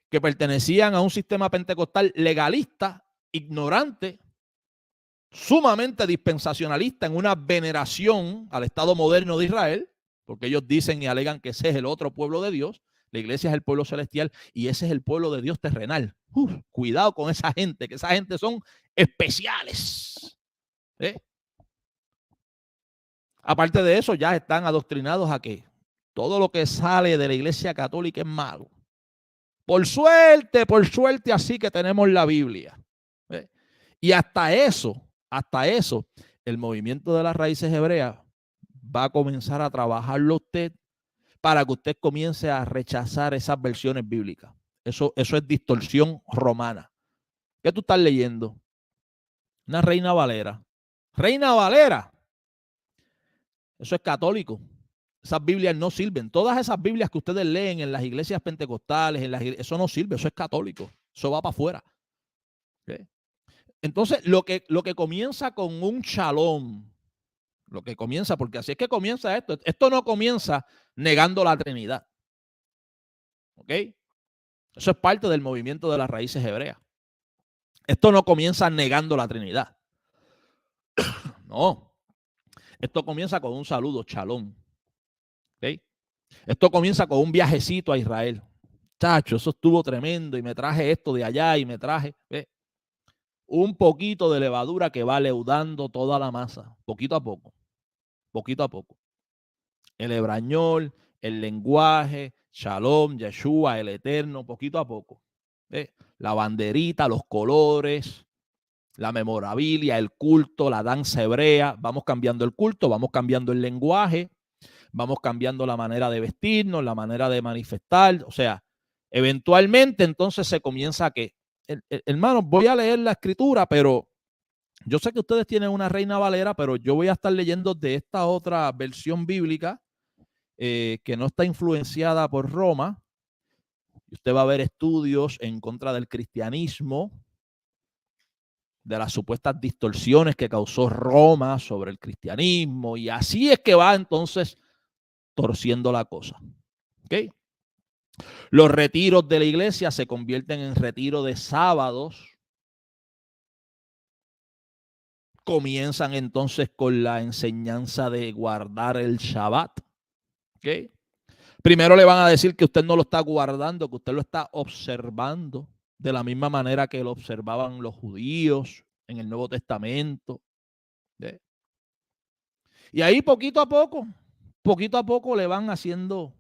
que pertenecían a un sistema pentecostal legalista, ignorante, sumamente dispensacionalista, en una veneración al Estado moderno de Israel, porque ellos dicen y alegan que ese es el otro pueblo de Dios, la iglesia es el pueblo celestial y ese es el pueblo de Dios terrenal. Cuidado con esa gente, que esa gente son especiales. Aparte de eso, ya están adoctrinados a que todo lo que sale de la iglesia católica es malo. Por suerte, así que tenemos la Biblia. Y hasta eso, el movimiento de las raíces hebreas va a comenzar a trabajarlo usted para que usted comience a rechazar esas versiones bíblicas. Eso es distorsión romana. ¿Qué tú estás leyendo? Una Reina Valera. Reina Valera. Eso es católico. Esas Biblias no sirven. Todas esas Biblias que ustedes leen en las iglesias pentecostales, eso no sirve, eso es católico. Eso va para afuera. ¿Okay? Entonces, lo que comienza con un shalom, porque así es que comienza esto. Esto no comienza negando la Trinidad. ¿Ok? Eso es parte del movimiento de las raíces hebreas. Esto no comienza negando la Trinidad. No. Esto comienza con un saludo, shalom. ¿Okay? Esto comienza con un viajecito a Israel. Chacho, eso estuvo tremendo y me traje esto de allá y me traje un poquito de levadura que va leudando toda la masa, poquito a poco, poquito a poco. El hebrañol, el lenguaje, Shalom, Yeshua, el Eterno, poquito a poco. La banderita, los colores, la memorabilia, el culto, la danza hebrea. Vamos cambiando el culto, vamos cambiando el lenguaje, vamos cambiando la manera de vestirnos, la manera de manifestar. O sea, eventualmente entonces se comienza a que, hermanos, voy a leer la escritura, pero yo sé que ustedes tienen una Reina Valera, pero yo voy a estar leyendo de esta otra versión bíblica que no está influenciada por Roma. Usted va a ver estudios en contra del cristianismo, de las supuestas distorsiones que causó Roma sobre el cristianismo, y así es que va entonces torciendo la cosa. ¿Okay? Los retiros de la iglesia se convierten en retiro de sábados. Comienzan entonces con la enseñanza de guardar el Shabbat. ¿Okay? Primero le van a decir que usted no lo está guardando, que usted lo está observando de la misma manera que lo observaban los judíos en el Nuevo Testamento. ¿Sí? Y ahí poquito a poco le van haciendo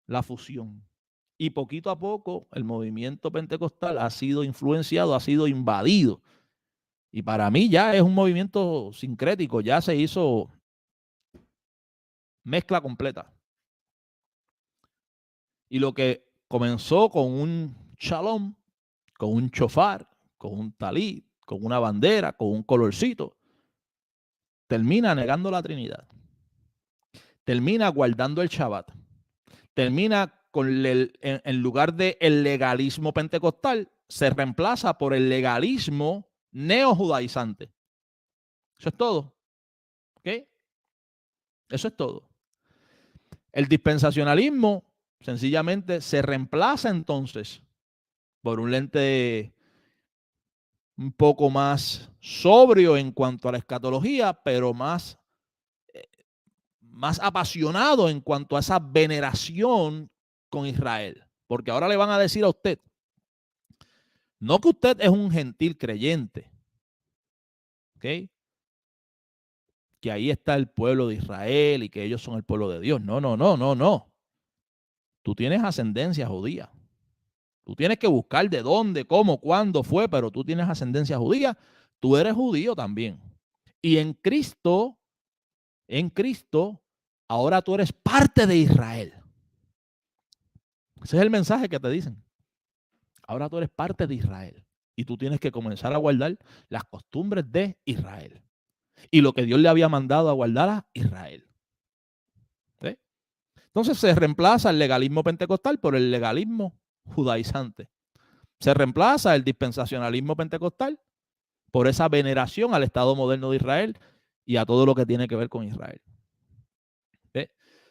la fusión. Y poquito a poco el movimiento pentecostal ha sido influenciado, ha sido invadido. Y para mí ya es un movimiento sincrético, ya se hizo mezcla completa. Y lo que comenzó con un shalom, con un chofar, con un talí, con una bandera, con un colorcito, termina negando la Trinidad. Termina guardando el Shabbat. Termina con en lugar de el legalismo pentecostal, se reemplaza por el legalismo neojudaizante. Eso es todo. ¿Ok? Eso es todo. El dispensacionalismo sencillamente se reemplaza entonces por un lente un poco más sobrio en cuanto a la escatología, pero más apasionado en cuanto a esa veneración con Israel. Porque ahora le van a decir a usted, no que usted es un gentil creyente, ¿ok? Que ahí está el pueblo de Israel y que ellos son el pueblo de Dios. No, no, no, no, no. Tú tienes ascendencia judía. Tú tienes que buscar de dónde, cómo, cuándo fue, pero tú tienes ascendencia judía. Tú eres judío también. Y en Cristo, ahora tú eres parte de Israel. Ese es el mensaje que te dicen. Ahora tú eres parte de Israel. Y tú tienes que comenzar a guardar las costumbres de Israel. Y lo que Dios le había mandado a guardar a Israel. ¿Sí? Entonces se reemplaza el legalismo pentecostal por el legalismo judaizante. Se reemplaza el dispensacionalismo pentecostal por esa veneración al Estado moderno de Israel y a todo lo que tiene que ver con Israel. ¿Sí?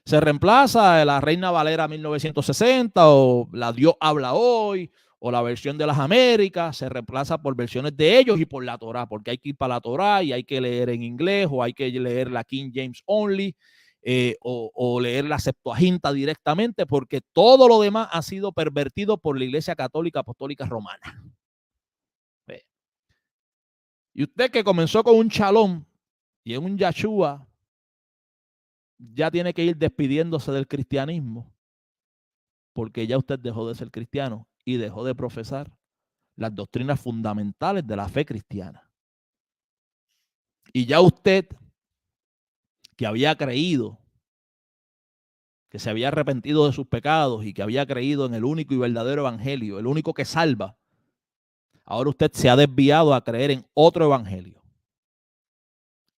Se reemplaza la Reina Valera 1960 o la Dios habla hoy o la versión de las Américas, se reemplaza por versiones de ellos y por la Torá, porque hay que ir para la Torá y hay que leer en inglés o hay que leer la King James Only o leer la Septuaginta directamente, porque todo lo demás ha sido pervertido por la Iglesia Católica Apostólica Romana. Y usted que comenzó con un Shalom y en un Yeshua, ya tiene que ir despidiéndose del cristianismo, porque ya usted dejó de ser cristiano y dejó de profesar las doctrinas fundamentales de la fe cristiana. Y ya usted, que había creído, que se había arrepentido de sus pecados y que había creído en el único y verdadero evangelio, el único que salva, ahora usted se ha desviado a creer en otro evangelio.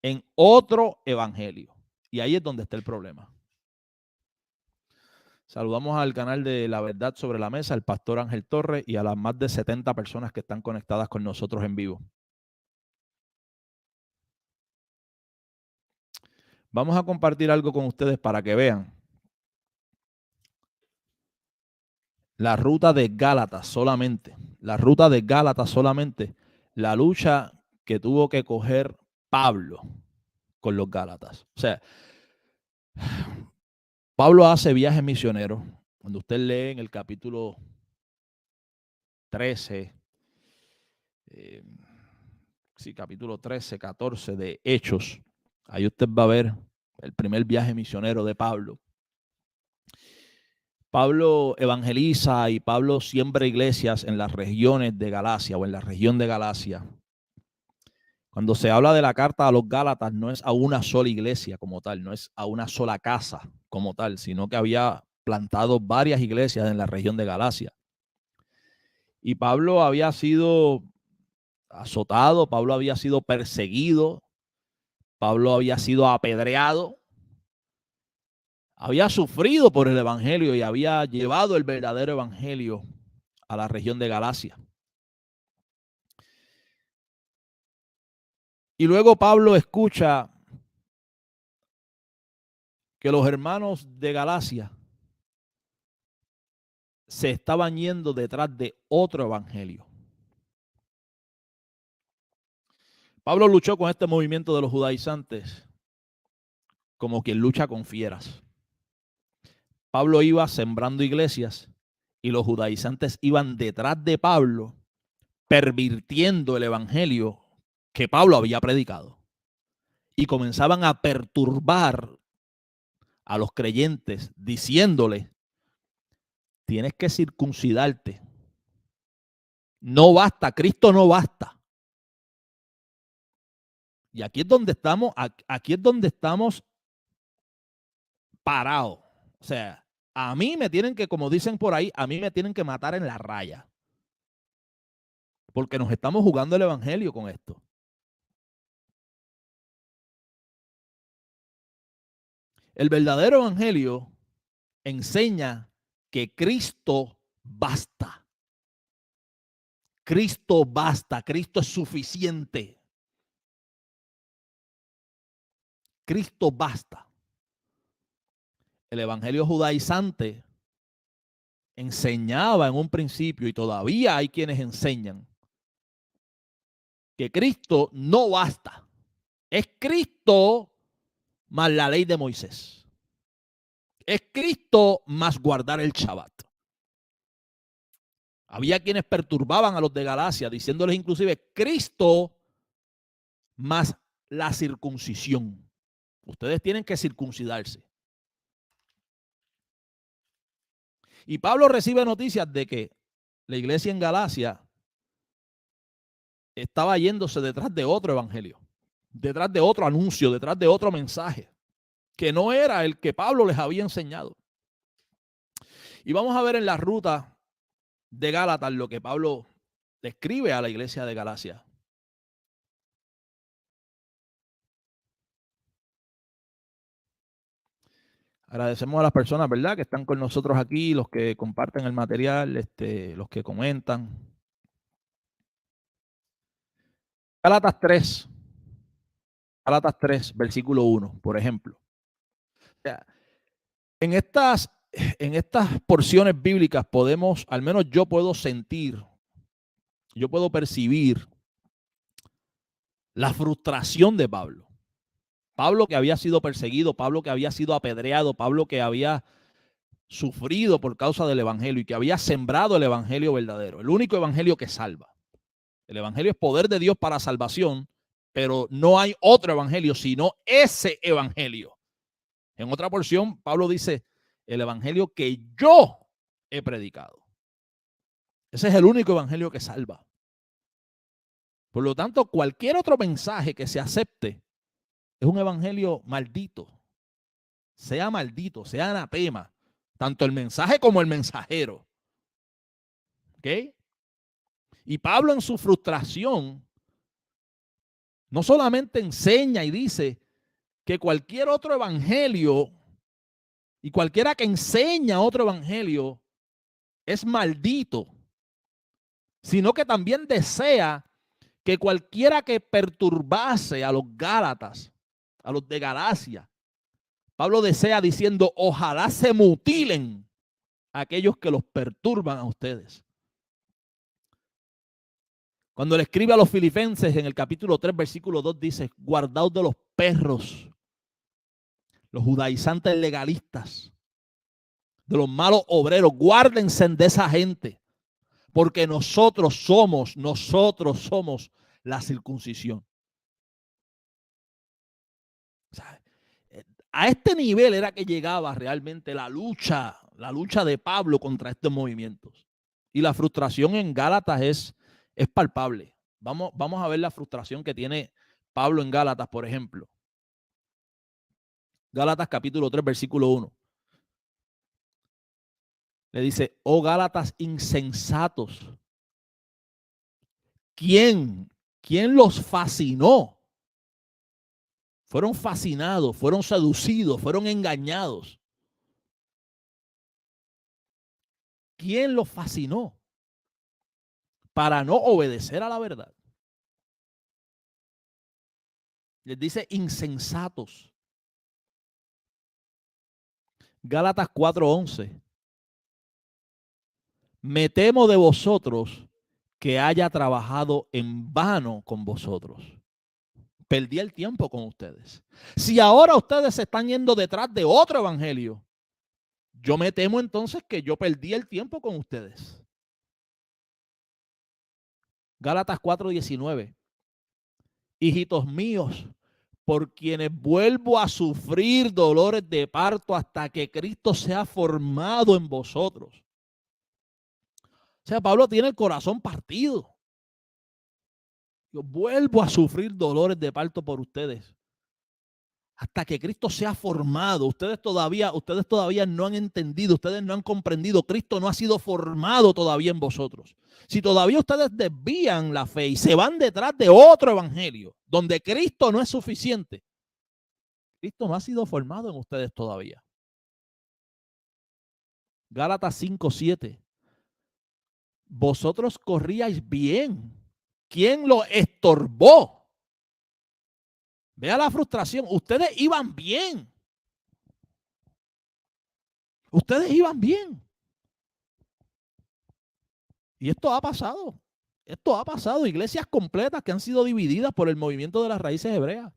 En otro evangelio. Y ahí es donde está el problema. Saludamos al canal de La Verdad sobre la Mesa, al pastor Ángel Torres y a las más de 70 personas que están conectadas con nosotros en vivo. Vamos a compartir algo con ustedes para que vean. La ruta de Gálatas solamente. La ruta de Gálatas solamente. La lucha que tuvo que coger Pablo con los Gálatas. O sea, Pablo hace viajes misioneros. Cuando usted lee en el capítulo 13, capítulo 13, 14 de Hechos, ahí usted va a ver el primer viaje misionero de Pablo. Pablo evangeliza y Pablo siembra iglesias en las regiones de Galacia o en la región de Galacia. Cuando se habla de la carta a los Gálatas, no es a una sola iglesia como tal, no es a una sola casa como tal, sino que había plantado varias iglesias en la región de Galacia. Y Pablo había sido azotado, Pablo había sido perseguido, Pablo había sido apedreado, había sufrido por el evangelio y había llevado el verdadero evangelio a la región de Galacia. Y luego Pablo escucha que los hermanos de Galacia se estaban yendo detrás de otro evangelio. Pablo luchó con este movimiento de los judaizantes como quien lucha con fieras. Pablo iba sembrando iglesias y los judaizantes iban detrás de Pablo, pervirtiendo el evangelio que Pablo había predicado. Y comenzaban a perturbar a los creyentes, diciéndole: tienes que circuncidarte. No basta, Cristo no basta. Y aquí es donde estamos parados. O sea, a mí me tienen que, como dicen por ahí, a mí me tienen que matar en la raya. Porque nos estamos jugando el evangelio con esto. El verdadero evangelio enseña que Cristo basta. Cristo basta, Cristo es suficiente. Cristo basta. El evangelio judaizante enseñaba en un principio, y todavía hay quienes enseñan, que Cristo no basta. Es Cristo más la ley de Moisés. Es Cristo más guardar el Shabbat. Había quienes perturbaban a los de Galacia, diciéndoles inclusive Cristo más la circuncisión. Ustedes tienen que circuncidarse. Y Pablo recibe noticias de que la iglesia en Galacia estaba yéndose detrás de otro evangelio, detrás de otro anuncio, detrás de otro mensaje, que no era el que Pablo les había enseñado. Y vamos a ver en la ruta de Gálatas lo que Pablo le escribe a la iglesia de Galacia. Agradecemos a las personas, ¿verdad?, que están con nosotros aquí, los que comparten el material, los que comentan. Gálatas 3, versículo 1, por ejemplo. O sea, en estas porciones bíblicas podemos, al menos yo puedo sentir, yo puedo percibir la frustración de Pablo. Pablo que había sido perseguido, Pablo que había sido apedreado, Pablo que había sufrido por causa del evangelio y que había sembrado el evangelio verdadero, el único evangelio que salva. El evangelio es poder de Dios para salvación, pero no hay otro evangelio sino ese evangelio. En otra porción, Pablo dice, el evangelio que yo he predicado. Ese es el único evangelio que salva. Por lo tanto, cualquier otro mensaje que se acepte es un evangelio maldito. Sea maldito, sea anatema, tanto el mensaje como el mensajero. ¿Ok? Y Pablo en su frustración no solamente enseña y dice que cualquier otro evangelio y cualquiera que enseña otro evangelio es maldito, sino que también desea que cualquiera que perturbase a los Gálatas, a los de Galacia, Pablo desea diciendo, ojalá se mutilen aquellos que los perturban a ustedes. Cuando le escribe a los filipenses en el capítulo 3, versículo 2, dice, guardaos de los perros, los judaizantes legalistas, de los malos obreros, guárdense de esa gente, porque nosotros somos la circuncisión. O sea, a este nivel era que llegaba realmente la lucha de Pablo contra estos movimientos. Y la frustración en Gálatas es palpable. Vamos a ver la frustración que tiene Pablo en Gálatas, por ejemplo. Gálatas capítulo 3, versículo 1. Le dice, oh Gálatas insensatos, ¿quién los fascinó? Fueron fascinados, fueron seducidos, fueron engañados. ¿Quién los fascinó para no obedecer a la verdad? Les dice insensatos. Gálatas 4:11. Me temo de vosotros que haya trabajado en vano con vosotros. Perdí el tiempo con ustedes. Si ahora ustedes se están yendo detrás de otro evangelio, yo me temo entonces que yo perdí el tiempo con ustedes. Gálatas 4:19. Hijitos míos, por quienes vuelvo a sufrir dolores de parto hasta que Cristo sea formado en vosotros. O sea, Pablo tiene el corazón partido. Yo vuelvo a sufrir dolores de parto por ustedes hasta que Cristo sea formado. Ustedes todavía no han entendido, ustedes no han comprendido. Cristo no ha sido formado todavía en vosotros. Si todavía ustedes desvían la fe y se van detrás de otro evangelio donde Cristo no es suficiente, Cristo no ha sido formado en ustedes todavía. Gálatas 5:7. Vosotros corríais bien. ¿Quién lo estorbó? Vea la frustración. Ustedes iban bien. Ustedes iban bien. Y esto ha pasado. Esto ha pasado. Iglesias completas que han sido divididas por el movimiento de las raíces hebreas.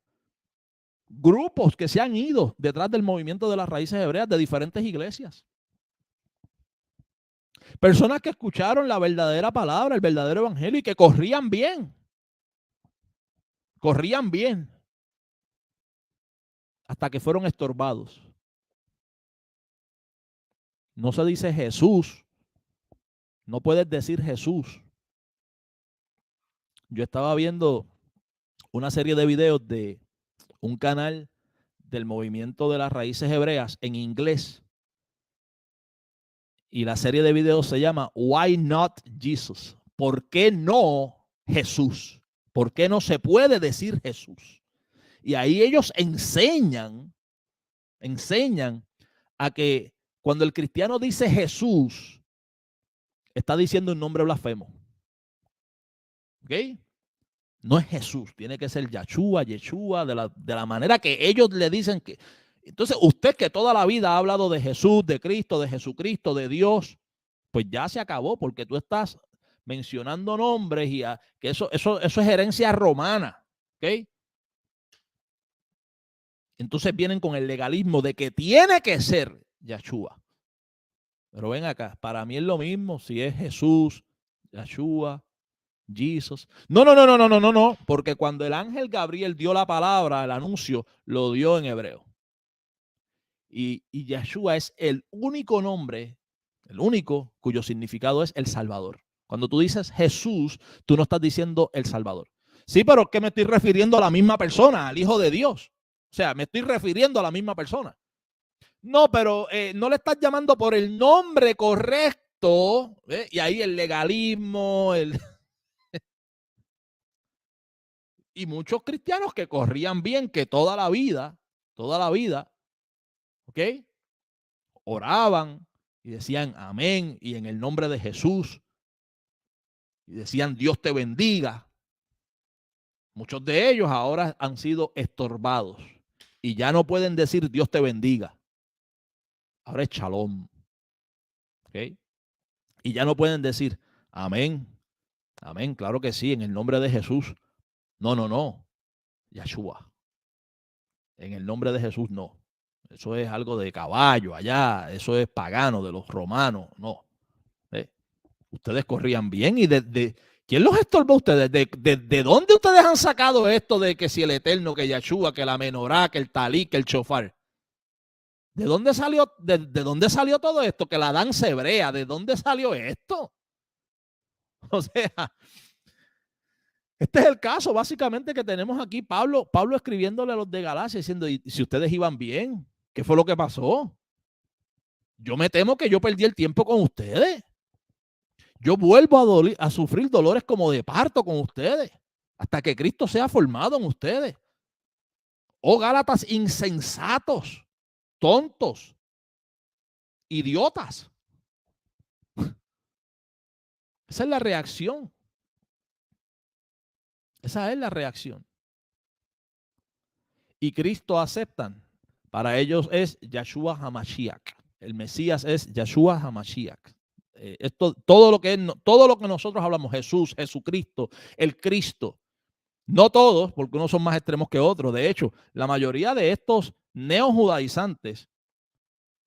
Grupos que se han ido detrás del movimiento de las raíces hebreas de diferentes iglesias. Personas que escucharon la verdadera palabra, el verdadero evangelio y que corrían bien. Corrían bien. Hasta que fueron estorbados. No se dice Jesús. No puedes decir Jesús. Yo estaba viendo una serie de videos de un canal del movimiento de las raíces hebreas en inglés. Y la serie de videos se llama Why Not Jesus? ¿Por qué no Jesús? ¿Por qué no se puede decir Jesús? Y ahí ellos enseñan a que cuando el cristiano dice Jesús, está diciendo un nombre blasfemo. ¿Ok? No es Jesús, tiene que ser Yahshua, Yeshua, de la manera que ellos le dicen que. Entonces, usted que toda la vida ha hablado de Jesús, de Cristo, de Jesucristo, de Dios, pues ya se acabó, porque tú estás mencionando nombres y que eso es herencia romana. ¿Ok? Entonces vienen con el legalismo de que tiene que ser Yahshua. Pero ven acá, para mí es lo mismo si es Jesús, Yahshua, Jesus. No, porque cuando el ángel Gabriel dio la palabra, el anuncio, lo dio en hebreo. Y Yahshua es el único nombre, el único cuyo significado es el Salvador. Cuando tú dices Jesús, tú no estás diciendo el Salvador. Sí, pero que me estoy refiriendo a la misma persona, al Hijo de Dios. O sea, me estoy refiriendo a la misma persona. No, pero no le estás llamando por el nombre correcto. Y ahí el legalismo, y muchos cristianos que corrían bien, que toda la vida, ¿ok? Oraban y decían amén y en el nombre de Jesús. Y decían Dios te bendiga. Muchos de ellos ahora han sido estorbados y ya no pueden decir Dios te bendiga. Ahora es shalom. ¿Ok? Y ya no pueden decir amén. Amén, claro que sí, en el nombre de Jesús. No, no, no. Yeshua. En el nombre de Jesús, no. Eso es algo de caballo allá, eso es pagano de los romanos, no. Eh, Ustedes corrían bien y ¿quién los estorbó a ustedes? ¿De dónde ustedes han sacado esto de que si el Eterno, que Yeshua, que la menorá, que el talí, que el chofar? ¿De dónde salió, de dónde salió todo esto? Que la danza hebrea, ¿de dónde salió esto? O sea, este es el caso básicamente que tenemos aquí. Pablo escribiéndole a los de Galacia diciendo, ¿y si ustedes iban bien? ¿Qué fue lo que pasó? Yo me temo que yo perdí el tiempo con ustedes. Yo vuelvo a sufrir dolores como de parto con ustedes, hasta que Cristo sea formado en ustedes. Oh, Gálatas insensatos, tontos, idiotas. Esa es la reacción. Esa es la reacción. Y Cristo aceptan. Para ellos es Yeshua HaMashiach. El Mesías es Yeshua HaMashiach. Todo lo que nosotros hablamos, Jesús, Jesucristo, el Cristo. No todos, porque unos son más extremos que otros. De hecho, la mayoría de estos neojudaizantes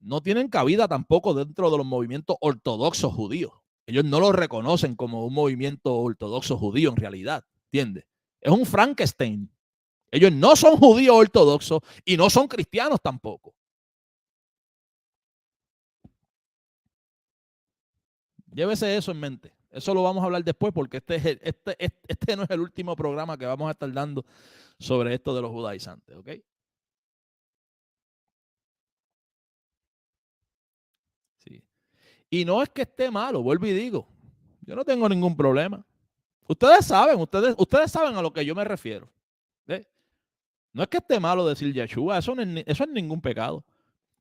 no tienen cabida tampoco dentro de los movimientos ortodoxos judíos. Ellos no lo reconocen como un movimiento ortodoxo judío en realidad, ¿entiendes? Es un Frankenstein. Ellos no son judíos ortodoxos y no son cristianos tampoco. Llévese eso en mente. Eso lo vamos a hablar después porque este no es el último programa que vamos a estar dando sobre esto de los judaizantes, ¿ok? Sí. Y no es que esté malo, vuelvo y digo, yo no tengo ningún problema. Ustedes saben a lo que yo me refiero. ¿Eh? No es que esté malo decir Yeshua, eso es ningún pecado.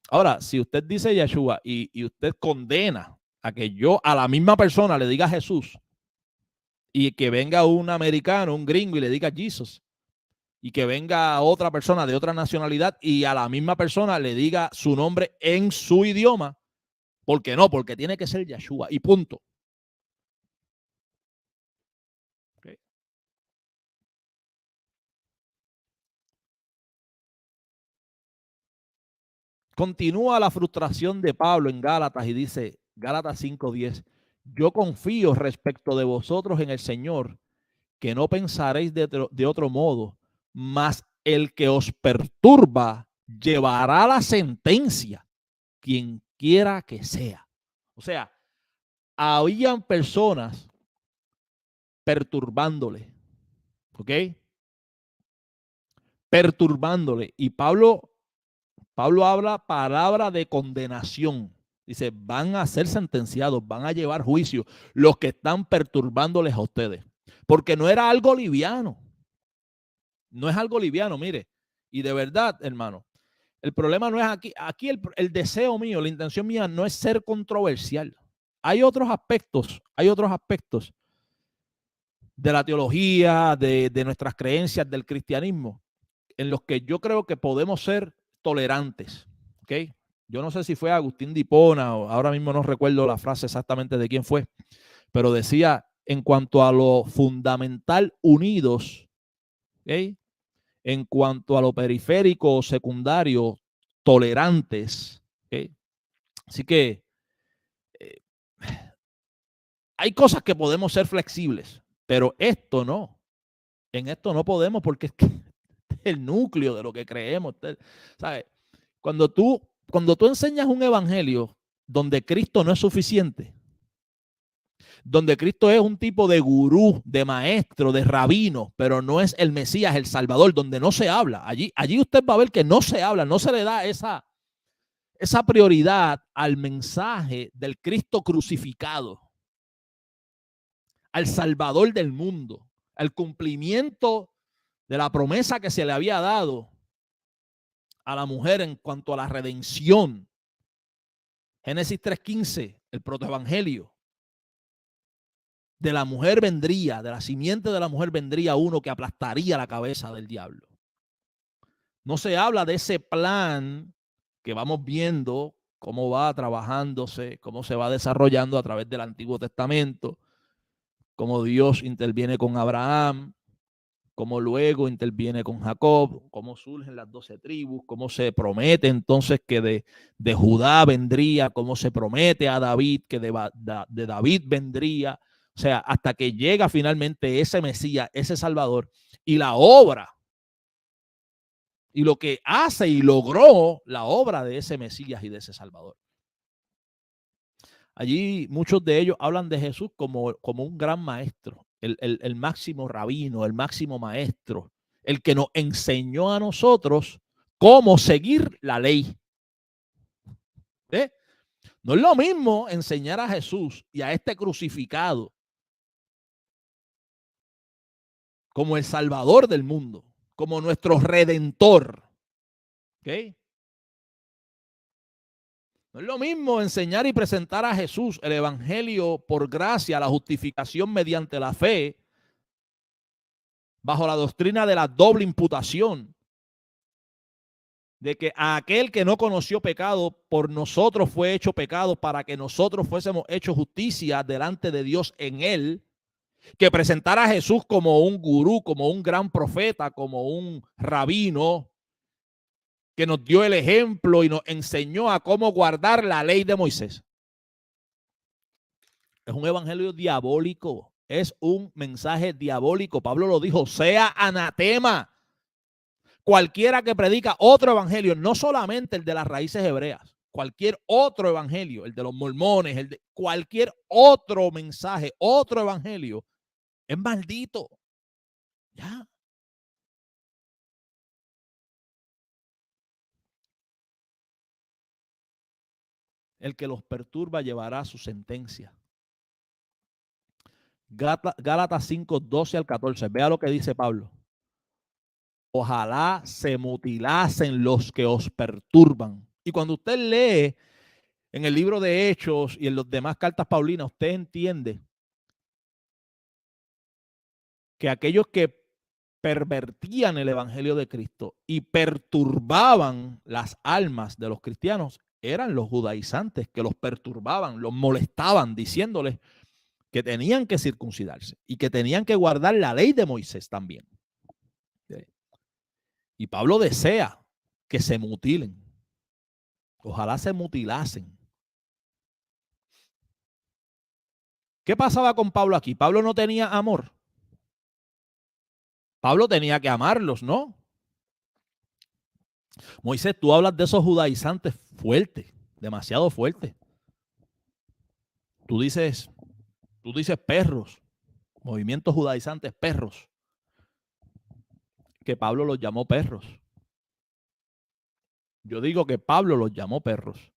Ahora, si usted dice Yeshua y usted condena a que yo a la misma persona le diga Jesús y que venga un americano, un gringo y le diga Jesus, y que venga otra persona de otra nacionalidad y a la misma persona le diga su nombre en su idioma, ¿por qué no? Porque tiene que ser Yeshua y punto. Okay. Continúa la frustración de Pablo en Gálatas y dice, Gálatas 5:10, yo confío respecto de vosotros en el Señor, que no pensaréis de otro modo, mas el que os perturba llevará la sentencia, quien quiera que sea. O sea, habían personas perturbándole, ¿ok? Perturbándole. Y Pablo habla palabra de condenación. Dice, van a ser sentenciados, van a llevar juicio los que están perturbándoles a ustedes. Porque no era algo liviano. No es algo liviano, mire. Y de verdad, hermano, el problema no es aquí. Aquí el deseo mío, la intención mía no es ser controversial. Hay otros aspectos de la teología, de nuestras creencias, del cristianismo, en los que yo creo que podemos ser tolerantes. ¿Ok? Yo no sé si fue Agustín de Hipona, o ahora mismo no recuerdo la frase exactamente de quién fue, pero decía, en cuanto a lo fundamental, unidos, ¿ok? En cuanto a lo periférico o secundario, tolerantes. ¿Ok? Así que eh, hay cosas que podemos ser flexibles, pero esto no. En esto no podemos porque es que es el núcleo de lo que creemos. ¿Sabes? Cuando tú enseñas un evangelio donde Cristo no es suficiente, donde Cristo es un tipo de gurú, de maestro, de rabino, pero no es el Mesías, el Salvador, donde no se habla. Allí usted va a ver que no se habla, no se le da esa prioridad al mensaje del Cristo crucificado, al Salvador del mundo, al cumplimiento de la promesa que se le había dado a la mujer en cuanto a la redención. Génesis 3:15, el protoevangelio. De la mujer vendría, de la simiente de la mujer vendría uno que aplastaría la cabeza del diablo. No se habla de ese plan que vamos viendo cómo va trabajándose, cómo se va desarrollando a través del Antiguo Testamento, cómo Dios interviene con Abraham, cómo luego interviene con Jacob, cómo surgen las 12 tribus, cómo se promete entonces que de Judá vendría, cómo se promete a David que de David vendría, o sea, hasta que llega finalmente ese Mesías, ese Salvador, y la obra, y lo que hace y logró la obra de ese Mesías y de ese Salvador. Allí muchos de ellos hablan de Jesús como un gran maestro, el máximo rabino, el máximo maestro, el que nos enseñó a nosotros cómo seguir la ley. ¿Eh? No es lo mismo enseñar a Jesús y a este crucificado como el Salvador del mundo, como nuestro Redentor. ¿Okay? No es lo mismo enseñar y presentar a Jesús el Evangelio por gracia, la justificación mediante la fe, bajo la doctrina de la doble imputación, de que a aquel que no conoció pecado por nosotros fue hecho pecado para que nosotros fuésemos hechos justicia delante de Dios en él, que presentar a Jesús como un gurú, como un gran profeta, como un rabino, que nos dio el ejemplo y nos enseñó a cómo guardar la ley de Moisés. Es un evangelio diabólico, es un mensaje diabólico. Pablo lo dijo, sea anatema cualquiera que predica otro evangelio, no solamente el de las raíces hebreas, cualquier otro evangelio, el de los mormones, el de cualquier otro mensaje, otro evangelio, es maldito. Ya. El que los perturba llevará su sentencia. Gálatas 5, 12 al 14. Vea lo que dice Pablo. Ojalá se mutilasen los que os perturban. Y cuando usted lee en el libro de Hechos y en las demás cartas paulinas, usted entiende que aquellos que pervertían el evangelio de Cristo y perturbaban las almas de los cristianos eran los judaizantes, que los perturbaban, los molestaban, diciéndoles que tenían que circuncidarse y que tenían que guardar la ley de Moisés también. Y Pablo desea que se mutilen. Ojalá se mutilasen. ¿Qué pasaba con Pablo aquí? Pablo no tenía amor. Pablo tenía que amarlos, ¿no? Moisés, tú hablas de esos judaizantes fuertes, demasiado fuertes. Tú dices perros, movimientos judaizantes, perros. Que Pablo los llamó perros. Yo digo que Pablo los llamó perros.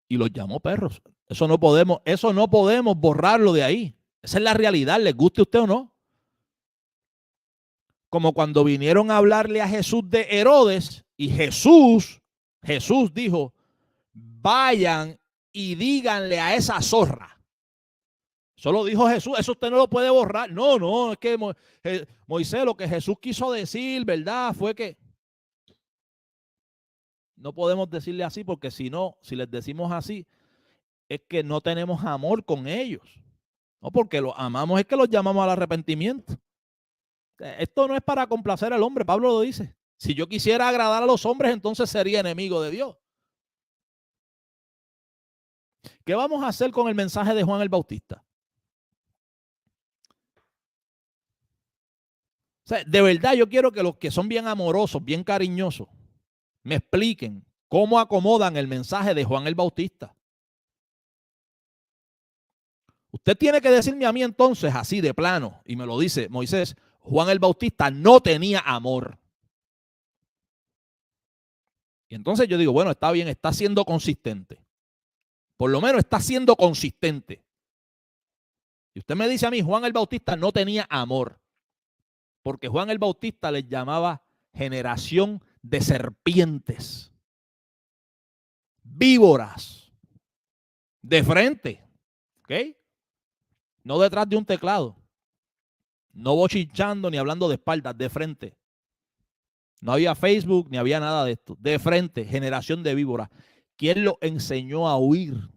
Y los llamó perros. Eso no podemos borrarlo de ahí. Esa es la realidad, les guste a usted o no. Como cuando vinieron a hablarle a Jesús de Herodes y Jesús dijo, vayan y díganle a esa zorra. Eso lo dijo Jesús, eso usted no lo puede borrar. No, es que Moisés, lo que Jesús quiso decir, ¿verdad? Fue que no podemos decirle así porque si no, si les decimos así, es que no tenemos amor con ellos. No, porque los amamos, es que los llamamos al arrepentimiento. Esto no es para complacer al hombre, Pablo lo dice. Si yo quisiera agradar a los hombres, entonces sería enemigo de Dios. ¿Qué vamos a hacer con el mensaje de Juan el Bautista? O sea, de verdad yo quiero que los que son bien amorosos, bien cariñosos, me expliquen cómo acomodan el mensaje de Juan el Bautista. Usted tiene que decirme a mí entonces, así de plano, y me lo dice Moisés, Juan el Bautista no tenía amor. Y entonces yo digo, bueno, está bien, está siendo consistente. Por lo menos está siendo consistente. Y usted me dice a mí, Juan el Bautista no tenía amor. Porque Juan el Bautista les llamaba generación de serpientes, víboras, de frente, ¿ok? No detrás de un teclado, no bochinchando ni hablando de espaldas, de frente. No había Facebook ni había nada de esto, de frente, generación de víboras. ¿Quién lo enseñó a huir?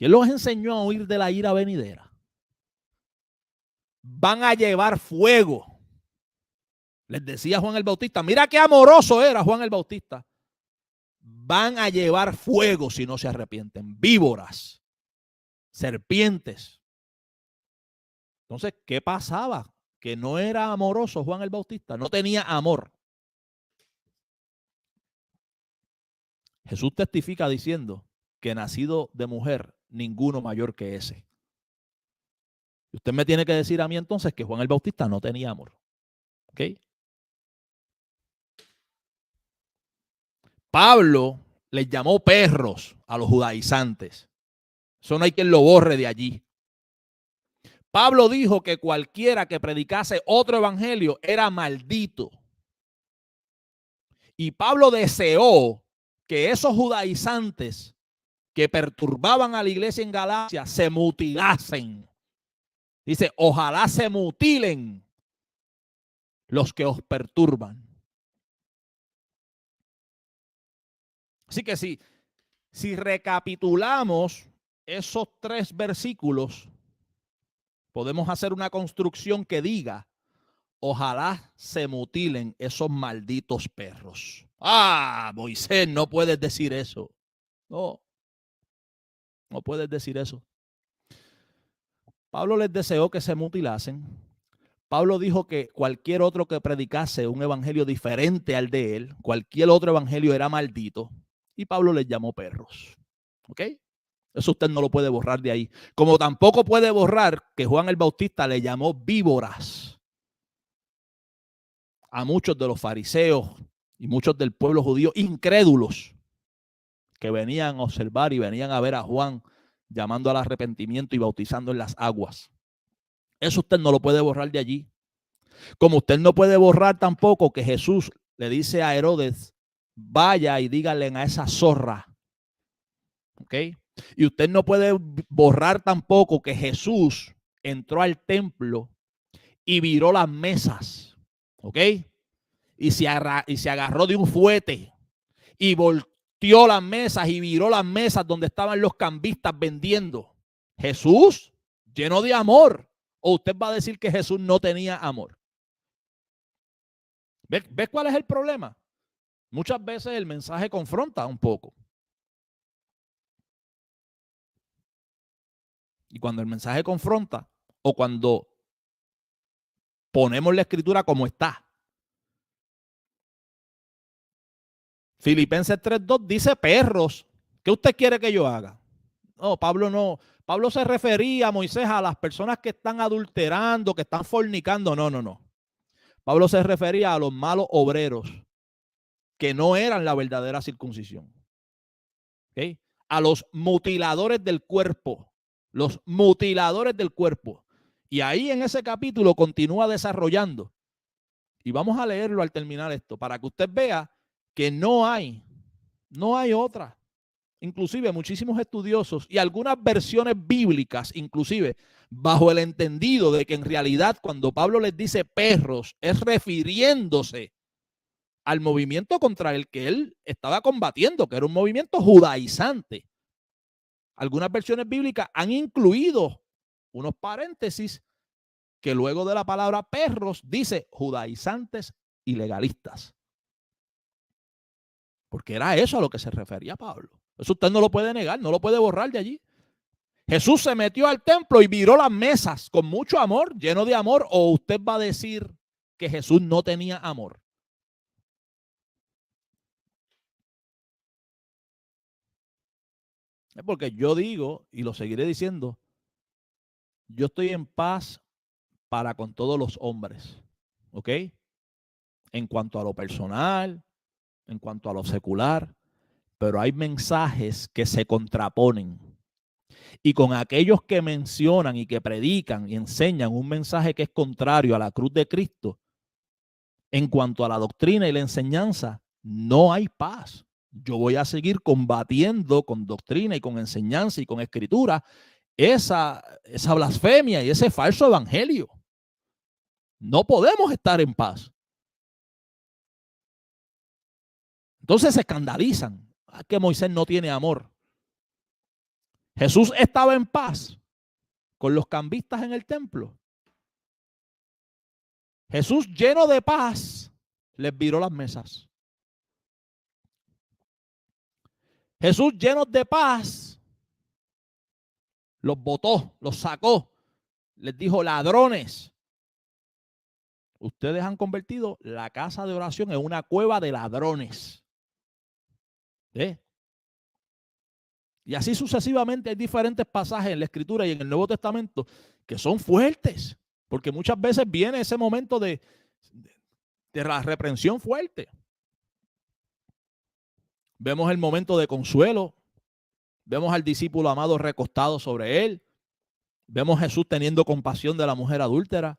¿Quién los enseñó a huir de la ira venidera? Van a llevar fuego. Les decía Juan el Bautista, mira qué amoroso era Juan el Bautista. Van a llevar fuego si no se arrepienten. Víboras, serpientes. Entonces, ¿qué pasaba? Que no era amoroso Juan el Bautista, no tenía amor. Jesús testifica diciendo que nacido de mujer, ninguno mayor que ese. Y usted me tiene que decir a mí entonces que Juan el Bautista no tenía amor. ¿Ok? Pablo les llamó perros a los judaizantes. Eso no hay quien lo borre de allí. Pablo dijo que cualquiera que predicase otro evangelio era maldito. Y Pablo deseó que esos judaizantes que perturbaban a la iglesia en Galacia se mutilasen. Dice, ojalá se mutilen los que os perturban. Así que si recapitulamos esos 3 versículos, podemos hacer una construcción que diga, ojalá se mutilen esos malditos perros. Ah, Moisés, no puedes decir eso. No puedes decir eso. Pablo les deseó que se mutilasen. Pablo dijo que cualquier otro que predicase un evangelio diferente al de él, cualquier otro evangelio era maldito. Y Pablo les llamó perros. ¿Ok? Eso usted no lo puede borrar de ahí. Como tampoco puede borrar que Juan el Bautista le llamó víboras a muchos de los fariseos y muchos del pueblo judío incrédulos que venían a observar y venían a ver a Juan llamando al arrepentimiento y bautizando en las aguas. Eso usted no lo puede borrar de allí. Como usted no puede borrar tampoco que Jesús le dice a Herodes, vaya y díganle a esa zorra. ¿Ok? Y usted no puede borrar tampoco que Jesús entró al templo y viró las mesas. ¿Ok? Y se agarró de un fuete y volteó las mesas y viró las mesas donde estaban los cambistas vendiendo. Jesús, lleno de amor. ¿O usted va a decir que Jesús no tenía amor? ¿Ves cuál es el problema? Muchas veces el mensaje confronta un poco. Y cuando el mensaje confronta o cuando ponemos la escritura como está. Filipenses 3:2 dice perros. ¿Qué usted quiere que yo haga? No, Pablo no. Pablo se refería a Moisés a las personas que están adulterando, que están fornicando. No. Pablo se refería a los malos obreros que no eran la verdadera circuncisión. ¿Okay? A los mutiladores del cuerpo. Los mutiladores del cuerpo. Y ahí en ese capítulo continúa desarrollando. Y vamos a leerlo al terminar esto, para que usted vea que no hay otra. Inclusive muchísimos estudiosos y algunas versiones bíblicas, inclusive bajo el entendido de que en realidad cuando Pablo les dice perros, es refiriéndose al movimiento contra el que él estaba combatiendo, que era un movimiento judaizante. Algunas versiones bíblicas han incluido unos paréntesis que luego de la palabra perros dice judaizantes y legalistas. Porque era eso a lo que se refería Pablo. Eso usted no lo puede negar, no lo puede borrar de allí. Jesús se metió al templo y viró las mesas con mucho amor, lleno de amor, o usted va a decir que Jesús no tenía amor. Es porque yo digo, y lo seguiré diciendo, yo estoy en paz para con todos los hombres, ¿ok? En cuanto a lo personal, en cuanto a lo secular, pero hay mensajes que se contraponen. Y con aquellos que mencionan y que predican y enseñan un mensaje que es contrario a la cruz de Cristo, en cuanto a la doctrina y la enseñanza, no hay paz. Yo voy a seguir combatiendo con doctrina y con enseñanza y con escritura esa blasfemia y ese falso evangelio. No podemos estar en paz. Entonces se escandalizan. Que Moisés no tiene amor. Jesús estaba en paz con los cambistas en el templo. Jesús, lleno de paz, les viró las mesas. Jesús, lleno de paz, los botó, los sacó, les dijo: ladrones, ustedes han convertido la casa de oración en una cueva de ladrones. ¿Eh? Y así sucesivamente hay diferentes pasajes en la Escritura y en el Nuevo Testamento que son fuertes, porque muchas veces viene ese momento de la reprensión fuerte. Vemos el momento de consuelo, vemos al discípulo amado recostado sobre él, vemos a Jesús teniendo compasión de la mujer adúltera,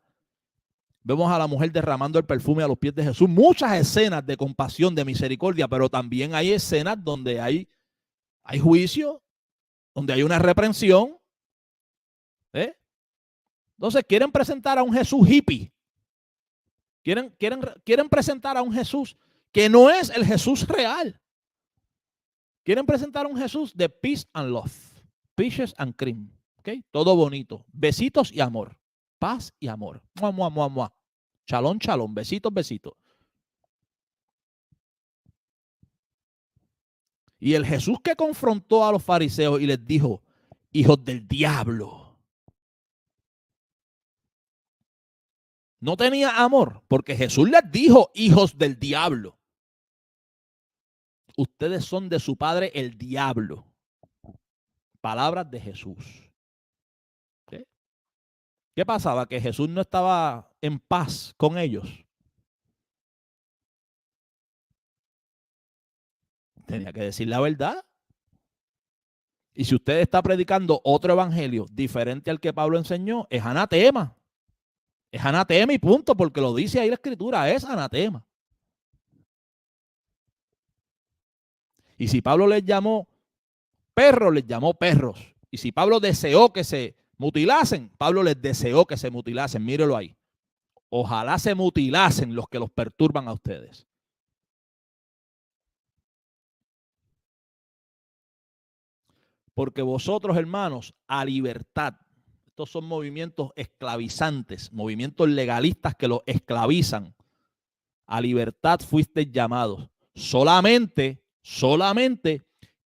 vemos a la mujer derramando el perfume a los pies de Jesús. Muchas escenas de compasión, de misericordia, pero también hay escenas donde hay juicio, donde hay una reprensión. Entonces quieren presentar a un Jesús hippie. Quieren presentar a un Jesús que no es el Jesús real. Quieren presentar a un Jesús de peace and love. Peaches and cream. ¿Okay? Todo bonito. Besitos y amor. Paz y amor. Mua, mua, mua, mua. Chalón, chalón. Besitos, besitos. Y el Jesús que confrontó a los fariseos y les dijo: hijos del diablo. No tenía amor, porque Jesús les dijo: hijos del diablo. Ustedes son de su padre el diablo. Palabras de Jesús. ¿Sí? ¿Qué pasaba? Que Jesús no estaba en paz con ellos. Tenía que decir la verdad. Y si usted está predicando otro evangelio diferente al que Pablo enseñó, es anatema. Es anatema y punto, porque lo dice ahí la Escritura, es anatema. Y si Pablo les llamó perros, les llamó perros. Y si Pablo deseó que se mutilasen, Pablo les deseó que se mutilasen. Mírelo ahí. Ojalá se mutilasen los que los perturban a ustedes. Porque vosotros, hermanos, a libertad. Estos son movimientos esclavizantes, movimientos legalistas que los esclavizan. A libertad fuisteis llamados. Solamente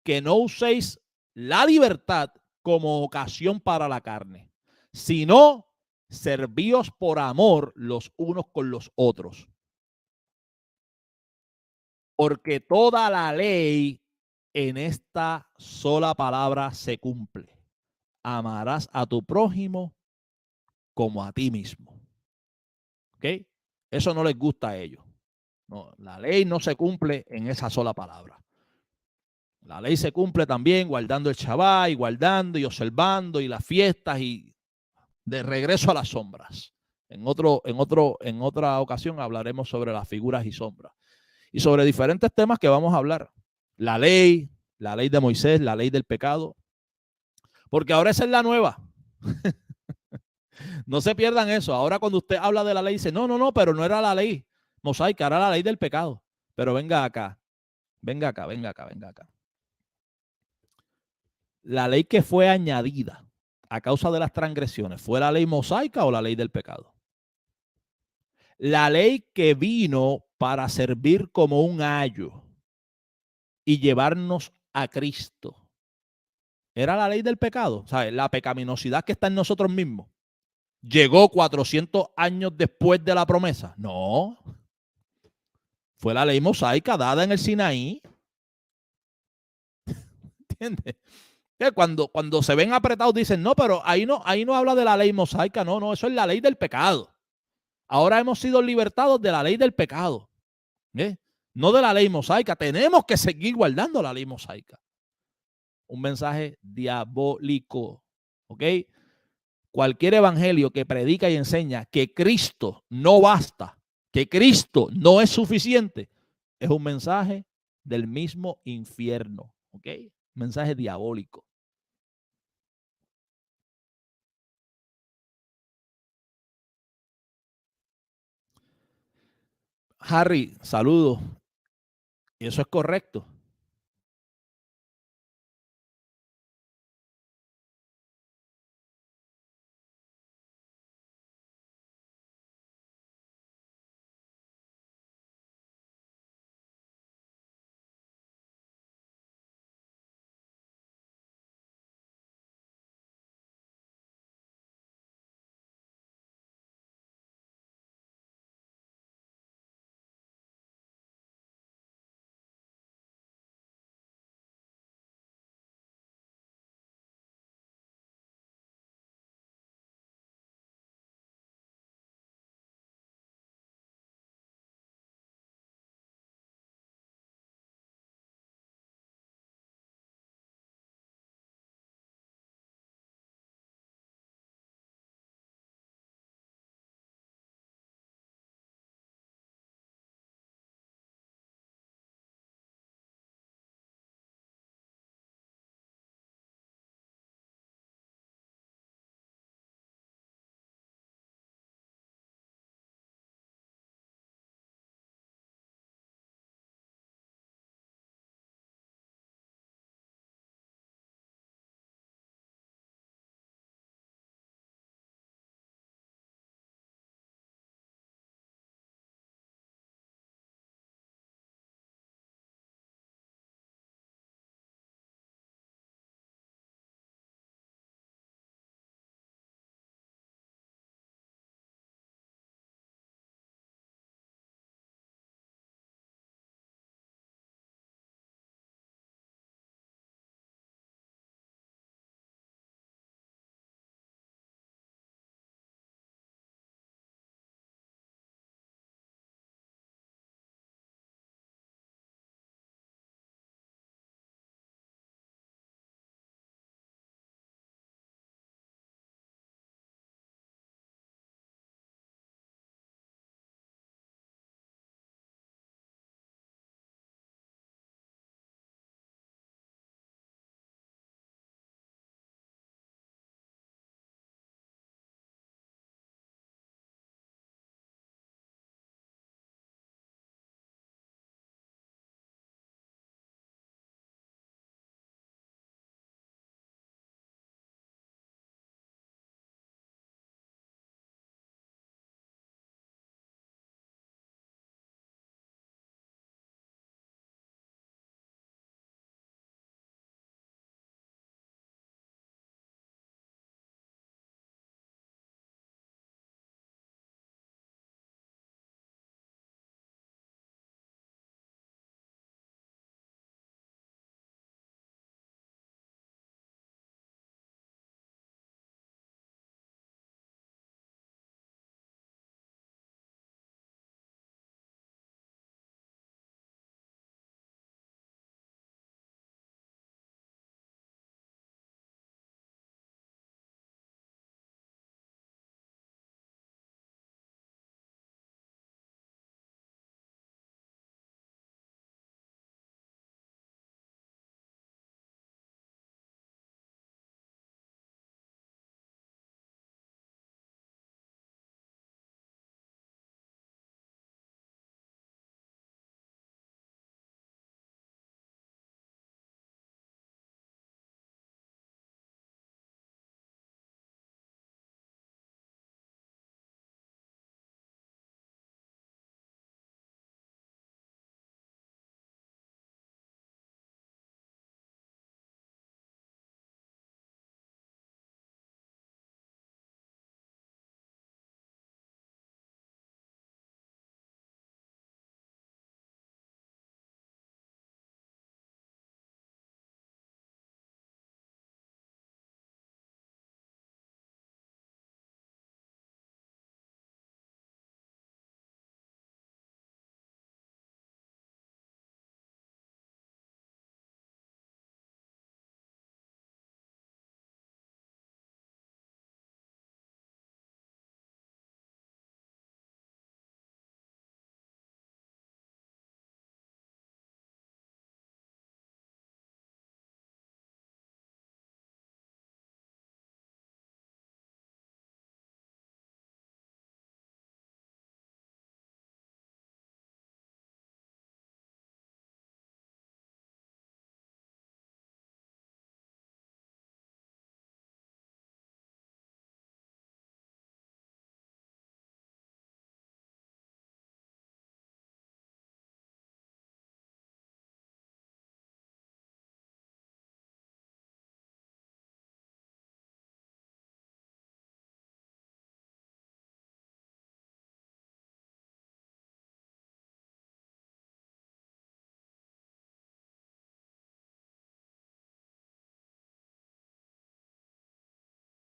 que no uséis la libertad como ocasión para la carne, sino servíos por amor los unos con los otros. Porque toda la ley en esta sola palabra se cumple: amarás a tu prójimo como a ti mismo. ¿Ok? Eso no les gusta a ellos. No, la ley no se cumple en esa sola palabra. La ley se cumple también guardando el Shabbat y guardando y observando y las fiestas y de regreso a las sombras. En otra ocasión hablaremos sobre las figuras y sombras y sobre diferentes temas que vamos a hablar. La ley de Moisés, la ley del pecado, porque ahora esa es la nueva. No se pierdan eso. Ahora cuando usted habla de la ley, dice: no, pero no era la ley mosaica, era la ley del pecado. Pero venga acá. La ley que fue añadida a causa de las transgresiones, ¿fue la ley mosaica o la ley del pecado? La ley que vino para servir como un ayo y llevarnos a Cristo, ¿era la ley del pecado? ¿Sabes? La pecaminosidad que está en nosotros mismos. ¿Llegó 400 años después de la promesa? No. Fue la ley mosaica dada en el Sinaí. ¿Entiendes? Cuando se ven apretados dicen: no, pero ahí no habla de la ley mosaica. No, eso es la ley del pecado. Ahora hemos sido libertados de la ley del pecado. No de la ley mosaica. Tenemos que seguir guardando la ley mosaica. Un mensaje diabólico. ¿Ok? Cualquier evangelio que predica y enseña que Cristo no basta, que Cristo no es suficiente, es un mensaje del mismo infierno. ¿Ok? Mensaje diabólico. Harry, saludos. Y eso es correcto.